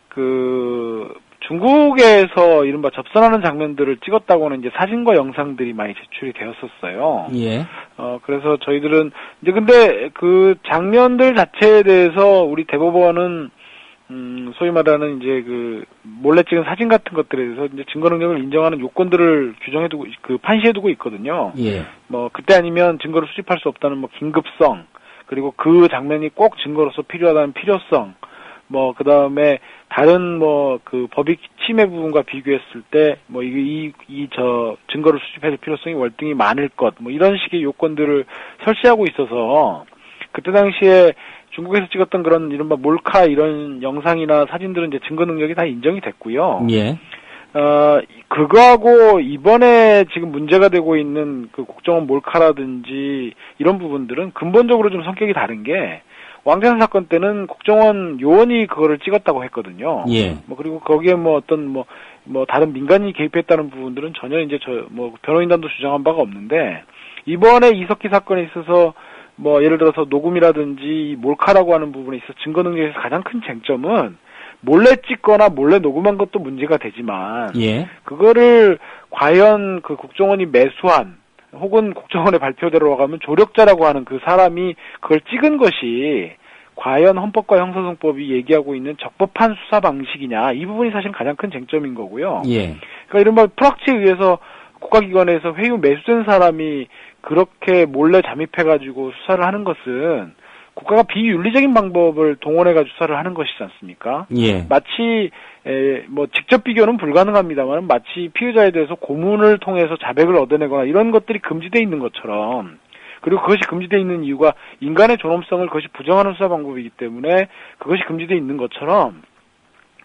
그 중국에서 이른바 접선하는 장면들을 찍었다고는 이제 사진과 영상들이 많이 제출이 되었었어요. 예. 그래서 저희들은 이제 근데 그 장면들 자체에 대해서 우리 대법원은 소위 말하는 이제 그 몰래 찍은 사진 같은 것들에 대해서 이제 증거 능력을 인정하는 요건들을 규정해두고 그 판시해두고 있거든요. 예. 뭐 그때 아니면 증거를 수집할 수 없다는 뭐 긴급성, 그리고 그 장면이 꼭 증거로서 필요하다는 필요성, 뭐 그다음에 다른 뭐 그 법익 침해 부분과 비교했을 때 뭐 저 증거를 수집해줄 필요성이 월등히 많을 것, 뭐 이런 식의 요건들을 설치하고 있어서 그때 당시에 중국에서 찍었던 그런 이른바 몰카 이런 영상이나 사진들은 이제 증거 능력이 다 인정이 됐고요. 예. 그거하고 이번에 지금 문제가 되고 있는 그 국정원 몰카라든지 이런 부분들은 근본적으로 좀 성격이 다른 게, 왕자산 사건 때는 국정원 요원이 그거를 찍었다고 했거든요. 예. 뭐 그리고 거기에 뭐 어떤 다른 민간인이 개입했다는 부분들은 전혀 이제 변호인단도 주장한 바가 없는데, 이번에 이석기 사건에 있어서 뭐 예를 들어서 녹음이라든지 몰카라고 하는 부분에 있어서 증거 능력에서 가장 큰 쟁점은 몰래 찍거나 몰래 녹음한 것도 문제가 되지만, 예. 그거를 과연 그 국정원이 매수한 혹은 국정원의 발표대로 가면 조력자라고 하는 그 사람이 그걸 찍은 것이 과연 헌법과 형사소송법이 얘기하고 있는 적법한 수사 방식이냐, 이 부분이 사실 가장 큰 쟁점인 거고요. 예. 그러니까 이른바 프락치에 의해서 국가기관에서 회유 매수된 사람이 그렇게 몰래 잠입해가지고 수사를 하는 것은 국가가 비윤리적인 방법을 동원해가지고 수사를 하는 것이지 않습니까? 예. 마치 직접 비교는 불가능합니다만 마치 피의자에 대해서 고문을 통해서 자백을 얻어내거나 이런 것들이 금지되어 있는 것처럼, 그리고 그것이 금지되어 있는 이유가 인간의 존엄성을 그것이 부정하는 수사 방법이기 때문에 그것이 금지되어 있는 것처럼,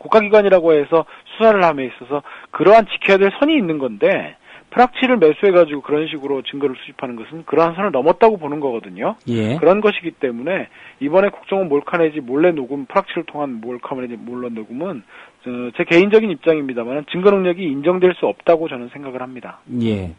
국가기관이라고 해서 수사를 함에 있어서 그러한 지켜야 될 선이 있는 건데, 프락치를 매수해가지고 그런 식으로 증거를 수집하는 것은 그러한 선을 넘었다고 보는 거거든요. 예. 그런 것이기 때문에 이번에 국정원 몰카 내지 몰래 녹음, 프락치를 통한 몰카 내지 몰래 녹음은 제 개인적인 입장입니다만 증거 능력이 인정될 수 없다고 저는 생각을 합니다. 예.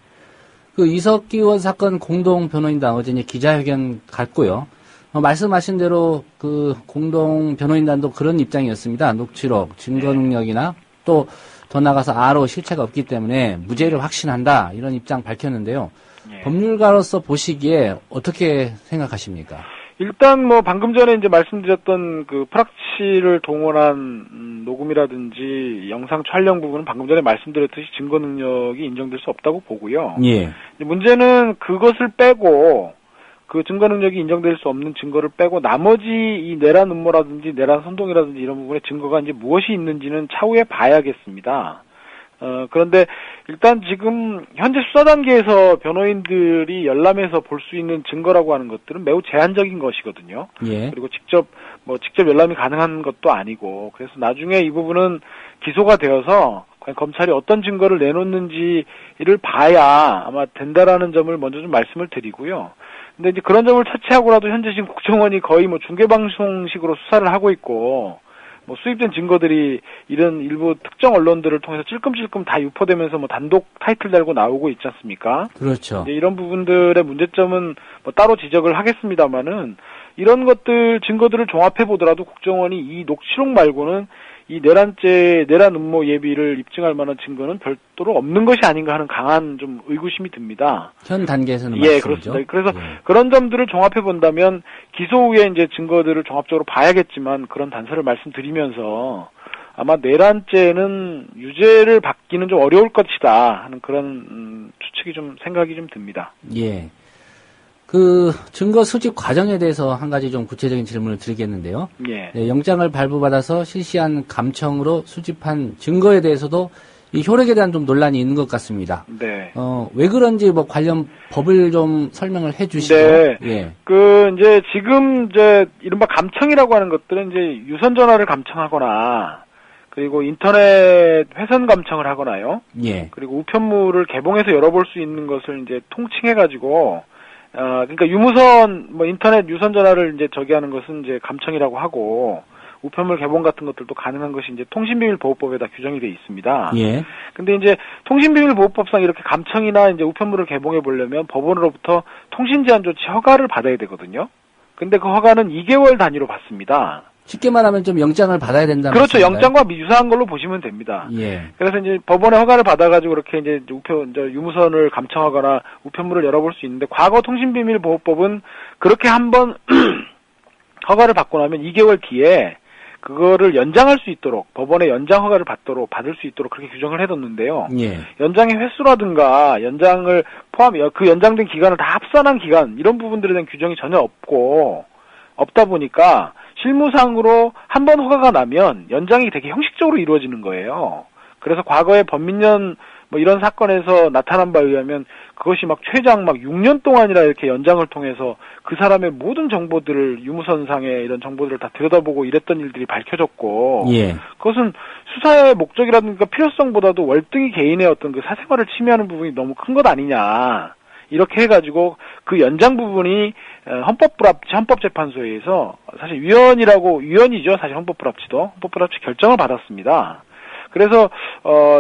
그 이석기 의원 사건 공동 변호인단 어제 기자회견 갔고요. 말씀하신 대로 그 공동 변호인단도 그런 입장이었습니다. 녹취록, 증거 능력이나 또 더 나가서 RO 실체가 없기 때문에 무죄를 확신한다, 이런 입장 밝혔는데요. 예. 법률가로서 보시기에 어떻게 생각하십니까? 일단 방금 전에 이제 말씀드렸던 그 프락치를 동원한 녹음이라든지 영상 촬영 부분은 방금 전에 말씀드렸듯이 증거 능력이 인정될 수 없다고 보고요. 예. 문제는 그것을 빼고, 그 증거 능력이 인정될 수 없는 증거를 빼고 나머지 이 내란 음모라든지 내란 선동이라든지 이런 부분에 증거가 이제 무엇이 있는지는 차후에 봐야겠습니다. 그런데 일단 지금 현재 수사 단계에서 변호인들이 열람해서 볼 수 있는 증거라고 하는 것들은 매우 제한적인 것이거든요. 예. 그리고 직접 열람이 가능한 것도 아니고, 그래서 나중에 이 부분은 기소가 되어서 과연 검찰이 어떤 증거를 내놓는지를 봐야 아마 된다라는 점을 먼저 좀 말씀을 드리고요. 근데 이제 그런 점을 차치하고라도 현재 지금 국정원이 거의 중계방송식으로 수사를 하고 있고, 수입된 증거들이 이런 일부 특정 언론들을 통해서 찔끔찔끔 다 유포되면서 단독 타이틀 달고 나오고 있지 않습니까? 그렇죠. 이제 이런 부분들의 문제점은 따로 지적을 하겠습니다만은, 이런 것들 증거들을 종합해 보더라도 국정원이 이 녹취록 말고는 이 내란 음모 예비를 입증할 만한 증거는 별도로 없는 것이 아닌가 하는 강한 좀 의구심이 듭니다. 현 단계에서는 예, 맞습니다. 그렇습니다. 그래서 그런 점들을 종합해 본다면 기소 후에 이제 증거들을 종합적으로 봐야겠지만, 그런 단서를 말씀드리면서 아마 내란죄는 유죄를 받기는 좀 어려울 것이다 하는 그런 추측이 생각이 좀 듭니다. 예. 그 증거 수집 과정에 대해서 한 가지 좀 구체적인 질문을 드리겠는데요. 예. 네, 영장을 발부받아서 실시한 감청으로 수집한 증거에 대해서도 이 효력에 대한 좀 논란이 있는 것 같습니다. 네. 왜 그런지 관련 법을 좀 설명을 해주시죠. 네. 예. 이제 지금 이른바 감청이라고 하는 것들은 이제 유선 전화를 감청하거나, 그리고 인터넷 회선 감청을 하거나요. 예. 그리고 우편물을 개봉해서 열어볼 수 있는 것을 이제 통칭해가지고, 그러니까 유무선, 인터넷 유선 전화를 이제 하는 것은 이제 감청이라고 하고, 우편물 개봉 같은 것들도 가능한 것이 이제 통신비밀보호법에다 규정이 되어 있습니다. 예. 근데 이제 통신비밀보호법상 이렇게 감청이나 이제 우편물을 개봉해 보려면 법원으로부터 통신제한 조치 허가를 받아야 되거든요. 근데 그 허가는 2개월 단위로 받습니다. 쉽게 말하면 좀 영장을 받아야 된다는 그렇죠. 말씀인가요? 영장과 유사한 걸로 보시면 됩니다. 예. 그래서 이제 법원의 허가를 받아가지고 이렇게 이제 유무선을 감청하거나 우편물을 열어볼 수 있는데, 과거 통신비밀보호법은 그렇게 한번 허가를 받고 나면 2개월 뒤에 그거를 연장할 수 있도록, 법원의 연장 허가를 받을 수 있도록 그렇게 규정을 해뒀는데요. 예. 연장의 횟수라든가 연장을 그 연장된 기간을 다 합산한 기간, 이런 부분들에 대한 규정이 전혀 없다 보니까 실무상으로 한 번 허가가 나면 연장이 되게 형식적으로 이루어지는 거예요. 그래서 과거에 범민련 이런 사건에서 나타난 바에 의하면 그것이 최장 6년 동안이라 이렇게 연장을 통해서 그 사람의 모든 정보들을, 유무선상의 이런 정보들을 다 들여다보고 이랬던 일들이 밝혀졌고, 예. 그것은 수사의 목적이라든가 필요성보다도 월등히 개인의 어떤 그 사생활을 침해하는 부분이 너무 큰 것 아니냐, 이렇게 해가지고 그 연장 부분이 헌법재판소에서 사실 위헌이죠. 사실 헌법불합치 결정을 받았습니다. 그래서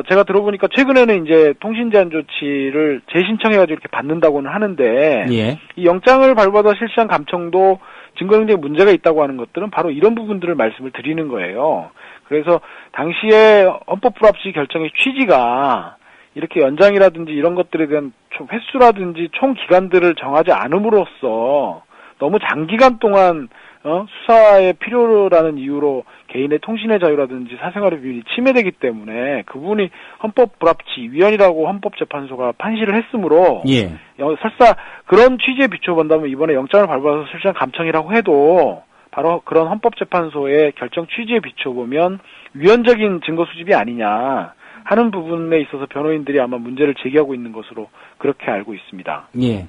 제가 들어보니까 최근에는 이제 통신제한 조치를 재신청해가지고 이렇게 받는다고는 하는데 예. 이 영장을 발부하다 실시한 감청도 증거 능력에 문제가 있다고 하는 것들은 바로 이런 부분들을 말씀을 드리는 거예요. 그래서 당시에 헌법불합치 결정의 취지가 이렇게 연장이라든지 이런 것들에 대한 횟수라든지 총 기간들을 정하지 않음으로써 너무 장기간 동안 수사의 필요라는 이유로 개인의 통신의 자유라든지 사생활의 비밀이 침해되기 때문에 그 부분이 헌법불합치 위헌이라고 헌법재판소가 판시를 했으므로 예. 설사 그런 취지에 비춰본다면 이번에 영장을 발부해서 실시한 감청이라고 해도 바로 그런 헌법재판소의 결정 취지에 비춰보면 위헌적인 증거 수집이 아니냐 하는 부분에 있어서 변호인들이 아마 문제를 제기하고 있는 것으로 그렇게 알고 있습니다. 예.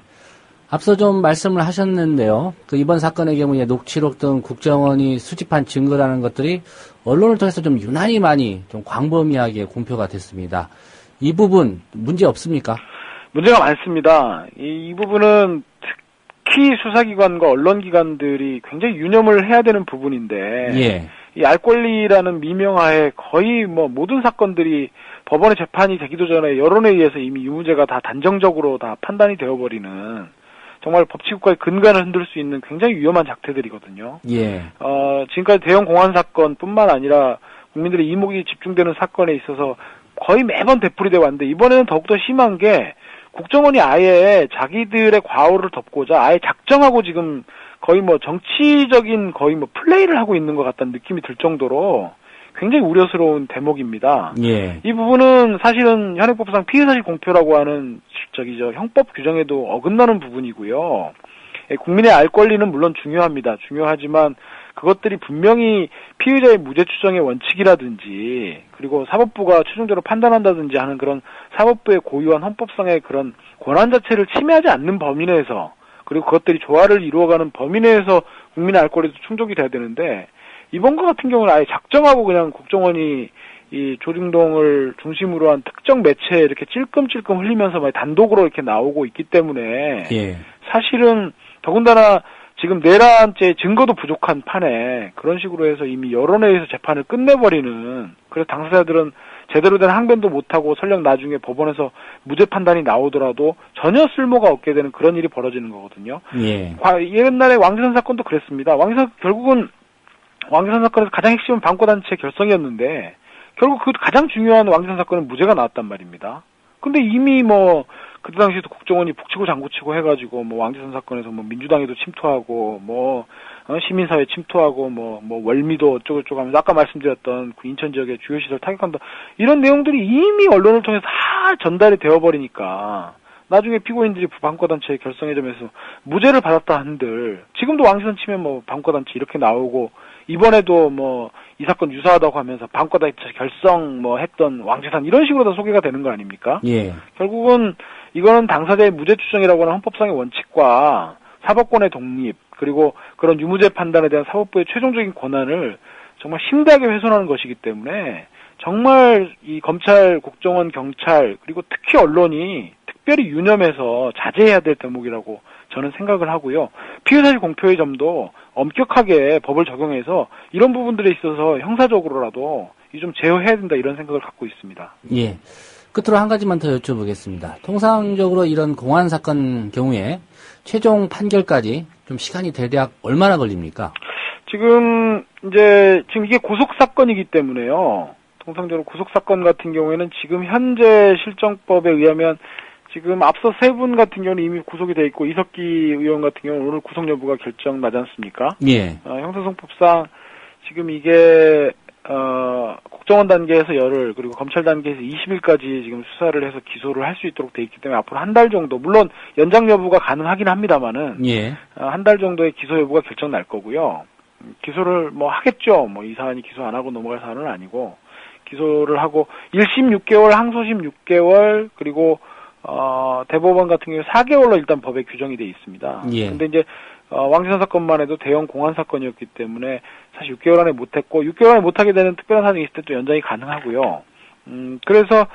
앞서 좀 말씀을 하셨는데요. 이번 사건의 경우에 녹취록 등 국정원이 수집한 증거라는 것들이 언론을 통해서 좀 유난히 많이 좀 광범위하게 공표가 됐습니다. 이 부분 문제 없습니까? 문제가 많습니다. 이 부분은 특히 수사기관과 언론기관들이 굉장히 유념을 해야 되는 부분인데 예. 이 알 권리라는 미명하에 거의 모든 사건들이 법원의 재판이 되기도 전에 여론에 의해서 이미 유무죄가 다 단정적으로 다 판단이 되어버리는 정말 법치국가의 근간을 흔들 수 있는 굉장히 위험한 작태들이거든요. 예. 지금까지 대형 공안 사건뿐만 아니라 국민들의 이목이 집중되는 사건에 있어서 거의 매번 되풀이되어 왔는데 이번에는 더욱더 심한 게 국정원이 아예 자기들의 과오를 덮고자 아예 작정하고 지금 거의 정치적인 플레이를 하고 있는 것 같다는 느낌이 들 정도로 굉장히 우려스러운 대목입니다. 예. 이 부분은 사실은 현행법상 피해사실 공표라고 하는 형법 규정에도 어긋나는 부분이고요. 국민의 알 권리는 물론 중요하지만 그것들이 분명히 피의자의 무죄 추정의 원칙이라든지 그리고 사법부가 최종적으로 판단한다든지 하는 그런 사법부의 고유한 헌법상의 그런 권한 자체를 침해하지 않는 범위 내에서 그리고 그것들이 조화를 이루어가는 범위 내에서 국민의 알 권리도 충족이 돼야 되는데 이번 것 같은 경우는 아예 작정하고 그냥 국정원이 이 조중동을 중심으로 한 특정 매체에 이렇게 찔끔찔끔 흘리면서 단독으로 이렇게 나오고 있기 때문에 예. 사실은 더군다나 지금 내란죄 증거도 부족한 판에 그런 식으로 해서 이미 여론에 의해서 재판을 끝내버리는 그래서 당사자들은 제대로 된 항변도 못하고 설령 나중에 법원에서 무죄 판단이 나오더라도 전혀 쓸모가 없게 되는 그런 일이 벌어지는 거거든요. 예. 옛날에 왕재산 사건도 그랬습니다. 결국은 왕재산 사건에서 가장 핵심은 반과단체 결성이었는데 결국 그 가장 중요한 왕재산 사건은 무죄가 나왔단 말입니다. 근데 이미 그때 당시에도 국정원이 북치고 장구치고 해가지고 왕재산 사건에서 민주당에도 침투하고 시민사회 침투하고 월미도 어쩌고저쩌고 하면서 아까 말씀드렸던 그 인천 지역의 주요시설 타격한다 이런 내용들이 이미 언론을 통해서 다 전달이 되어버리니까 나중에 피고인들이 반과단체 결성의 점에서 무죄를 받았다 한들 지금도 왕재산 치면 반과단체 이렇게 나오고 이번에도 이 사건 유사하다고 하면서 반과단체 결성 했던 왕재산 이런 식으로 다 소개가 되는 거 아닙니까? 예. 결국은 이거는 당사자의 무죄 추정이라고 하는 헌법상의 원칙과 사법권의 독립 그리고 그런 유무죄 판단에 대한 사법부의 최종적인 권한을 정말 심대하게 훼손하는 것이기 때문에 정말 이 검찰, 국정원, 경찰 그리고 특히 언론이 특별히 유념해서 자제해야 될 대목이라고 저는 생각을 하고요. 피해사실 공표의 점도 엄격하게 법을 적용해서 이런 부분들에 있어서 형사적으로라도 좀 제어해야 된다 이런 생각을 갖고 있습니다. 예. 끝으로 한 가지만 더 여쭤보겠습니다. 통상적으로 이런 공안 사건 경우에 최종 판결까지 좀 시간이 대략 얼마나 걸립니까? 지금 이게 구속 사건이기 때문에요. 통상적으로 구속 사건 같은 경우에는 지금 현재 실정법에 의하면 지금 앞서 세 분 같은 경우는 이미 구속이 돼 있고 이석기 의원 같은 경우는 오늘 구속 여부가 결정 나지 않습니까? 예. 형사소송법상 지금 이게 국정원 단계에서 열흘 그리고 검찰 단계에서 20일까지 지금 수사를 해서 기소를 할 수 있도록 돼 있기 때문에 앞으로 한 달 정도 물론 연장 여부가 가능하긴 합니다만은 예. 한 달 정도의 기소 여부가 결정 날 거고요. 기소를 하겠죠. 이 사안이 기소 안 하고 넘어갈 사안은 아니고 기소를 하고 1심 6개월, 항소심 6개월 그리고 대법원 같은 경우 4개월로 일단 법에 규정이 돼 있습니다. 예. 근데 이제 왕재산 사건만 해도 대형 공안 사건이었기 때문에 사실 6개월 안에 못했고 6개월 안에 못하게 되는 특별한 사정이 있을 때 또 연장이 가능하고요. 그래서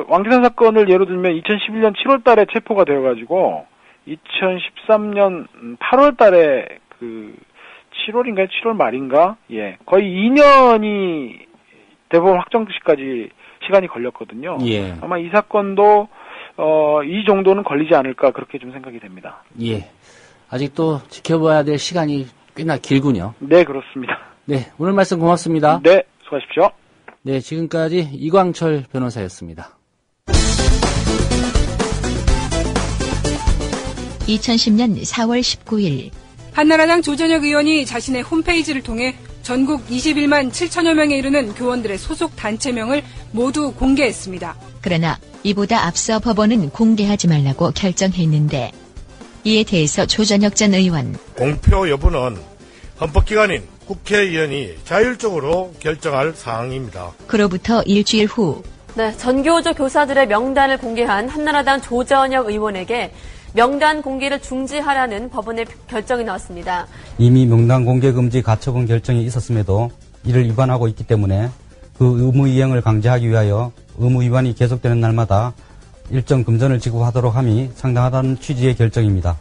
왕기산 사건을 예로 들면 2011년 7월 달에 체포가 되어가지고 2013년 8월 달에 7월인가요? 7월 말인가? 예. 거의 2년이 대법원 확정시까지 시간이 걸렸거든요. 예. 아마 이 사건도 이 정도는 걸리지 않을까 그렇게 좀 생각이 됩니다. 예. 아직도 지켜봐야 될 시간이 꽤나 길군요. 네, 그렇습니다. 네, 오늘 말씀 고맙습니다. 네, 수고하십시오. 네, 지금까지 이광철 변호사였습니다. 2010년 4월 19일 한나라당 조전혁 의원이 자신의 홈페이지를 통해 전국 21만 7천여 명에 이르는 교원들의 소속 단체명을 모두 공개했습니다. 그러나 이보다 앞서 법원은 공개하지 말라고 결정했는데 이에 대해서 조전혁 전 의원 공표 여부는 헌법기관인 국회의원이 자율적으로 결정할 사항입니다. 그로부터 일주일 후 네, 전교조 교사들의 명단을 공개한 한나라당 조전혁 의원에게 명단 공개를 중지하라는 법원의 결정이 나왔습니다. 이미 명단 공개 금지 가처분 결정이 있었음에도 이를 위반하고 있기 때문에 그 의무 이행을 강제하기 위하여 의무 위반이 계속되는 날마다 일정 금전을 지급하도록 함이 상당하다는 취지의 결정입니다.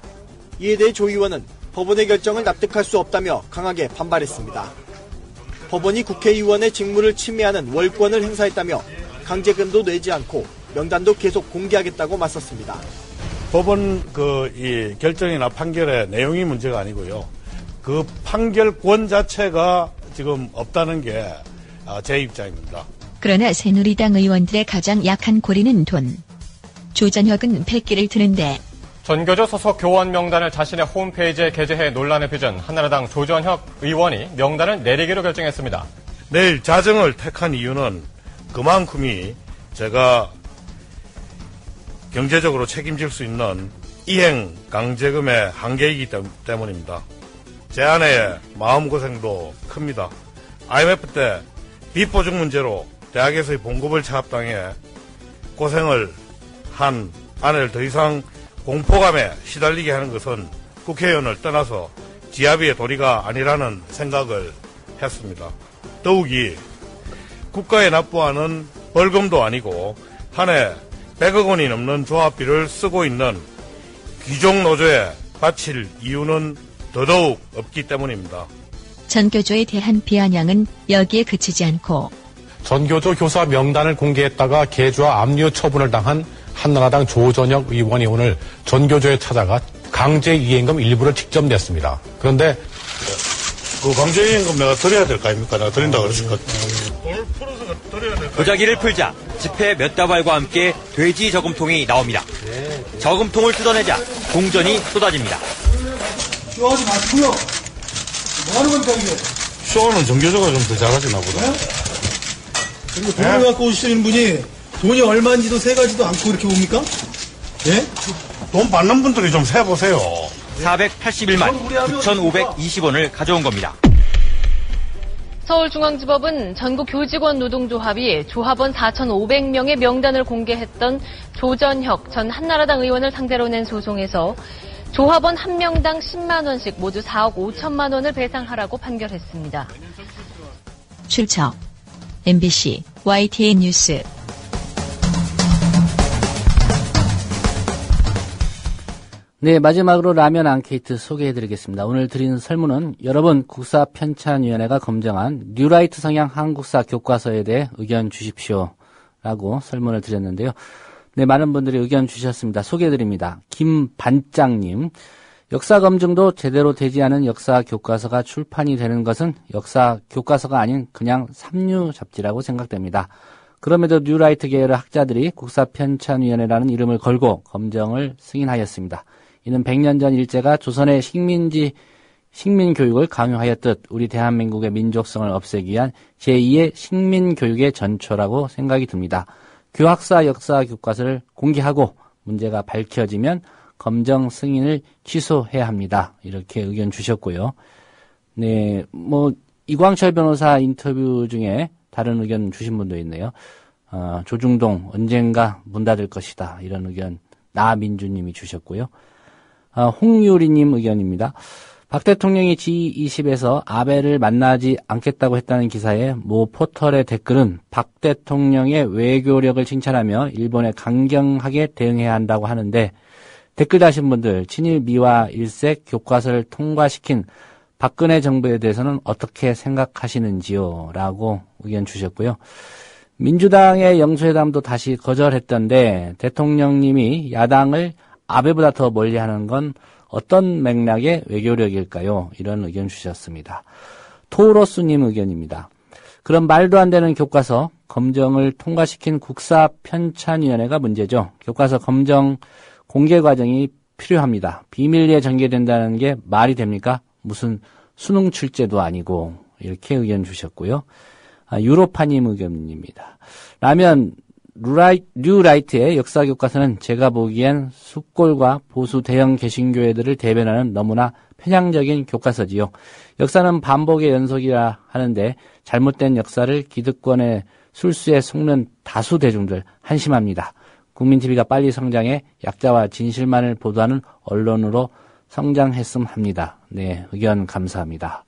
이에 대해 조 의원은 법원의 결정을 납득할 수 없다며 강하게 반발했습니다. 법원이 국회의원의 직무를 침해하는 월권을 행사했다며 강제금도 내지 않고 명단도 계속 공개하겠다고 맞섰습니다. 법원 이 결정이나 판결의 내용이 문제가 아니고요. 그 판결권 자체가 지금 없다는 게 제 입장입니다. 그러나 새누리당 의원들의 가장 약한 고리는 돈. 조전혁은 패기를 드는데 전교조 소속 교원 명단을 자신의 홈페이지에 게재해 논란을 빚은 한나라당 조전혁 의원이 명단을 내리기로 결정했습니다. 내일 자정을 택한 이유는 그만큼이 제가 경제적으로 책임질 수 있는 이행 강제금의 한계이기 때문입니다. 제 아내의 마음고생도 큽니다. IMF 때 빚 보증 문제로 대학에서의 봉급을 차압당해 고생을 한 아내를 더 이상 공포감에 시달리게 하는 것은 국회의원을 떠나서 지아비의 도리가 아니라는 생각을 했습니다. 더욱이 국가에 납부하는 벌금도 아니고 한 해 100억 원이 넘는 조합비를 쓰고 있는 귀족노조에 바칠 이유는 더더욱 없기 때문입니다. 전교조에 대한 비아냥은 여기에 그치지 않고 전교조 교사 명단을 공개했다가 개주와 압류 처분을 당한 한나라당 조전혁 의원이 오늘 전교조에 찾아가 강제이행금 일부를 직접 냈습니다. 그런데 그 강제이행금 내가 드려야 될 거 아닙니까? 내가 드린다고 그랬었거든요. 돈을 풀어서 드려야 될 거. 도자기를 풀자 지폐 몇 다발과 함께 돼지 저금통이 나옵니다. 저금통을 뜯어내자 동전이 쏟아집니다. 쇼하지 마시고요. 뭐 하는 겁니까 이게? 쇼는 전교조가 좀 더 잘하지 나보다. 그리고 돈을 갖고 오시는 분이 돈이 얼마인지도 세가지도 않고 이렇게 옵니까? 예? 돈 받는 분들이 좀 세보세요. 481만 9,520원을 가져온 겁니다. 서울중앙지법은 전국 교직원 노동조합이 조합원 4,500명의 명단을 공개했던 조전혁 전 한나라당 의원을 상대로 낸 소송에서 조합원 한 명당 10만 원씩 모두 4억 5천만 원을 배상하라고 판결했습니다. 출처 MBC YTN 뉴스. 네, 마지막으로 라면 앙케이트 소개해드리겠습니다. 오늘 드리는 설문은 여러분 국사편찬위원회가 검증한 뉴라이트 성향 한국사 교과서에 대해 의견 주십시오 라고 설문을 드렸는데요. 네, 많은 분들이 의견 주셨습니다. 소개해드립니다. 김반장님, 역사 검증도 제대로 되지 않은 역사 교과서가 출판이 되는 것은 역사 교과서가 아닌 그냥 삼류 잡지라고 생각됩니다. 그럼에도 뉴라이트 계열의 학자들이 국사편찬위원회라는 이름을 걸고 검증을 승인하였습니다. 이는 100년 전 일제가 조선의 식민교육을 강요하였듯 우리 대한민국의 민족성을 없애기 위한 제2의 식민교육의 전초라고 생각이 듭니다. 교학사 역사 교과서를 공개하고 문제가 밝혀지면 검정 승인을 취소해야 합니다. 이렇게 의견 주셨고요. 네, 이광철 변호사 인터뷰 중에 다른 의견 주신 분도 있네요. 조중동 언젠가 문 닫을 것이다. 이런 의견 나민주님이 주셨고요. 홍유리님 의견입니다. 박 대통령이 G20에서 아베를 만나지 않겠다고 했다는 기사에 모 포털의 댓글은 박 대통령의 외교력을 칭찬하며 일본에 강경하게 대응해야 한다고 하는데, 댓글 다신 분들, 친일 미화 일색 교과서를 통과시킨 박근혜 정부에 대해서는 어떻게 생각하시는지요? 라고 의견 주셨고요. 민주당의 영수회담도 다시 거절했던데 대통령님이 야당을 아베보다 더 멀리하는 건 어떤 맥락의 외교력일까요? 이런 의견 주셨습니다. 토로스님 의견입니다. 그럼 말도 안 되는 교과서 검정을 통과시킨 국사편찬위원회가 문제죠. 교과서 검정 공개 과정이 필요합니다. 비밀리에 전개된다는 게 말이 됩니까? 무슨 수능 출제도 아니고, 이렇게 의견 주셨고요. 유로파님 의견입니다. 라면 류라이트의 역사교과서는 제가 보기엔 숫골과 보수 대형 개신교회들을 대변하는 너무나 편향적인 교과서지요. 역사는 반복의 연속이라 하는데 잘못된 역사를 기득권의 술수에 속는 다수 대중들 한심합니다. 국민TV가 빨리 성장해 약자와 진실만을 보도하는 언론으로 성장했음 합니다. 네, 의견 감사합니다.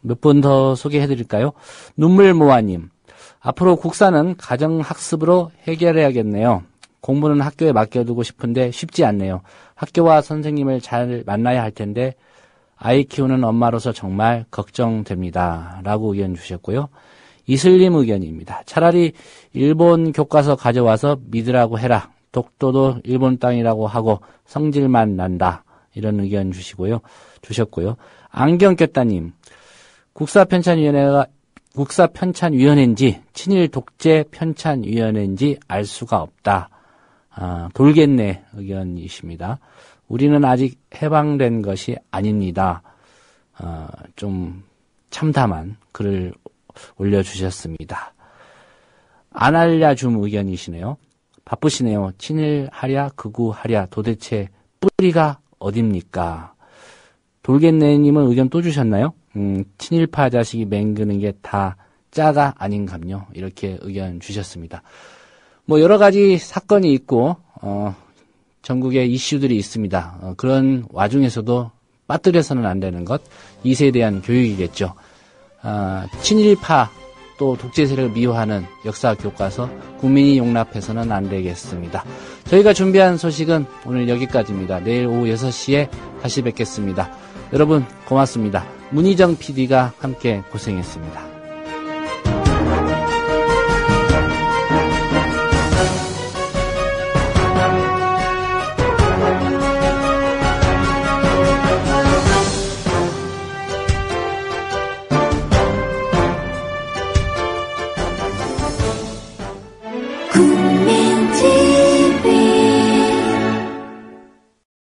몇 분 더 소개해드릴까요? 눈물모아님, 앞으로 국사는 가정학습으로 해결해야겠네요. 공부는 학교에 맡겨두고 싶은데 쉽지 않네요. 학교와 선생님을 잘 만나야 할 텐데 아이 키우는 엄마로서 정말 걱정됩니다. 라고 의견 주셨고요. 이슬림 의견입니다. 차라리 일본 교과서 가져와서 믿으라고 해라. 독도도 일본 땅이라고 하고 성질만 난다. 이런 의견 주셨고요. 안경 꼈다님, 국사편찬위원회인지 친일 독재 편찬위원회인지 알 수가 없다. 돌겠네 의견이십니다. 우리는 아직 해방된 것이 아닙니다. 좀 참담한 글을 올려주셨습니다. 아날야줌 의견이시네요. 바쁘시네요. 친일하랴 극우하랴 도대체 뿌리가 어딥니까? 돌겠네님은 의견 또 주셨나요? 친일파 자식이 맹그는 게 다 짜가 아닌감요. 이렇게 의견 주셨습니다. 뭐 여러 가지 사건이 있고 전국에 이슈들이 있습니다. 그런 와중에서도 빠뜨려서는 안 되는 것, 이세에 대한 교육이겠죠. 친일파 또 독재 세력을 미워하는 역사 교과서 국민이 용납해서는 안 되겠습니다. 저희가 준비한 소식은 오늘 여기까지입니다. 내일 오후 6시에 다시 뵙겠습니다. 여러분 고맙습니다. 문희정 PD가 함께 고생했습니다.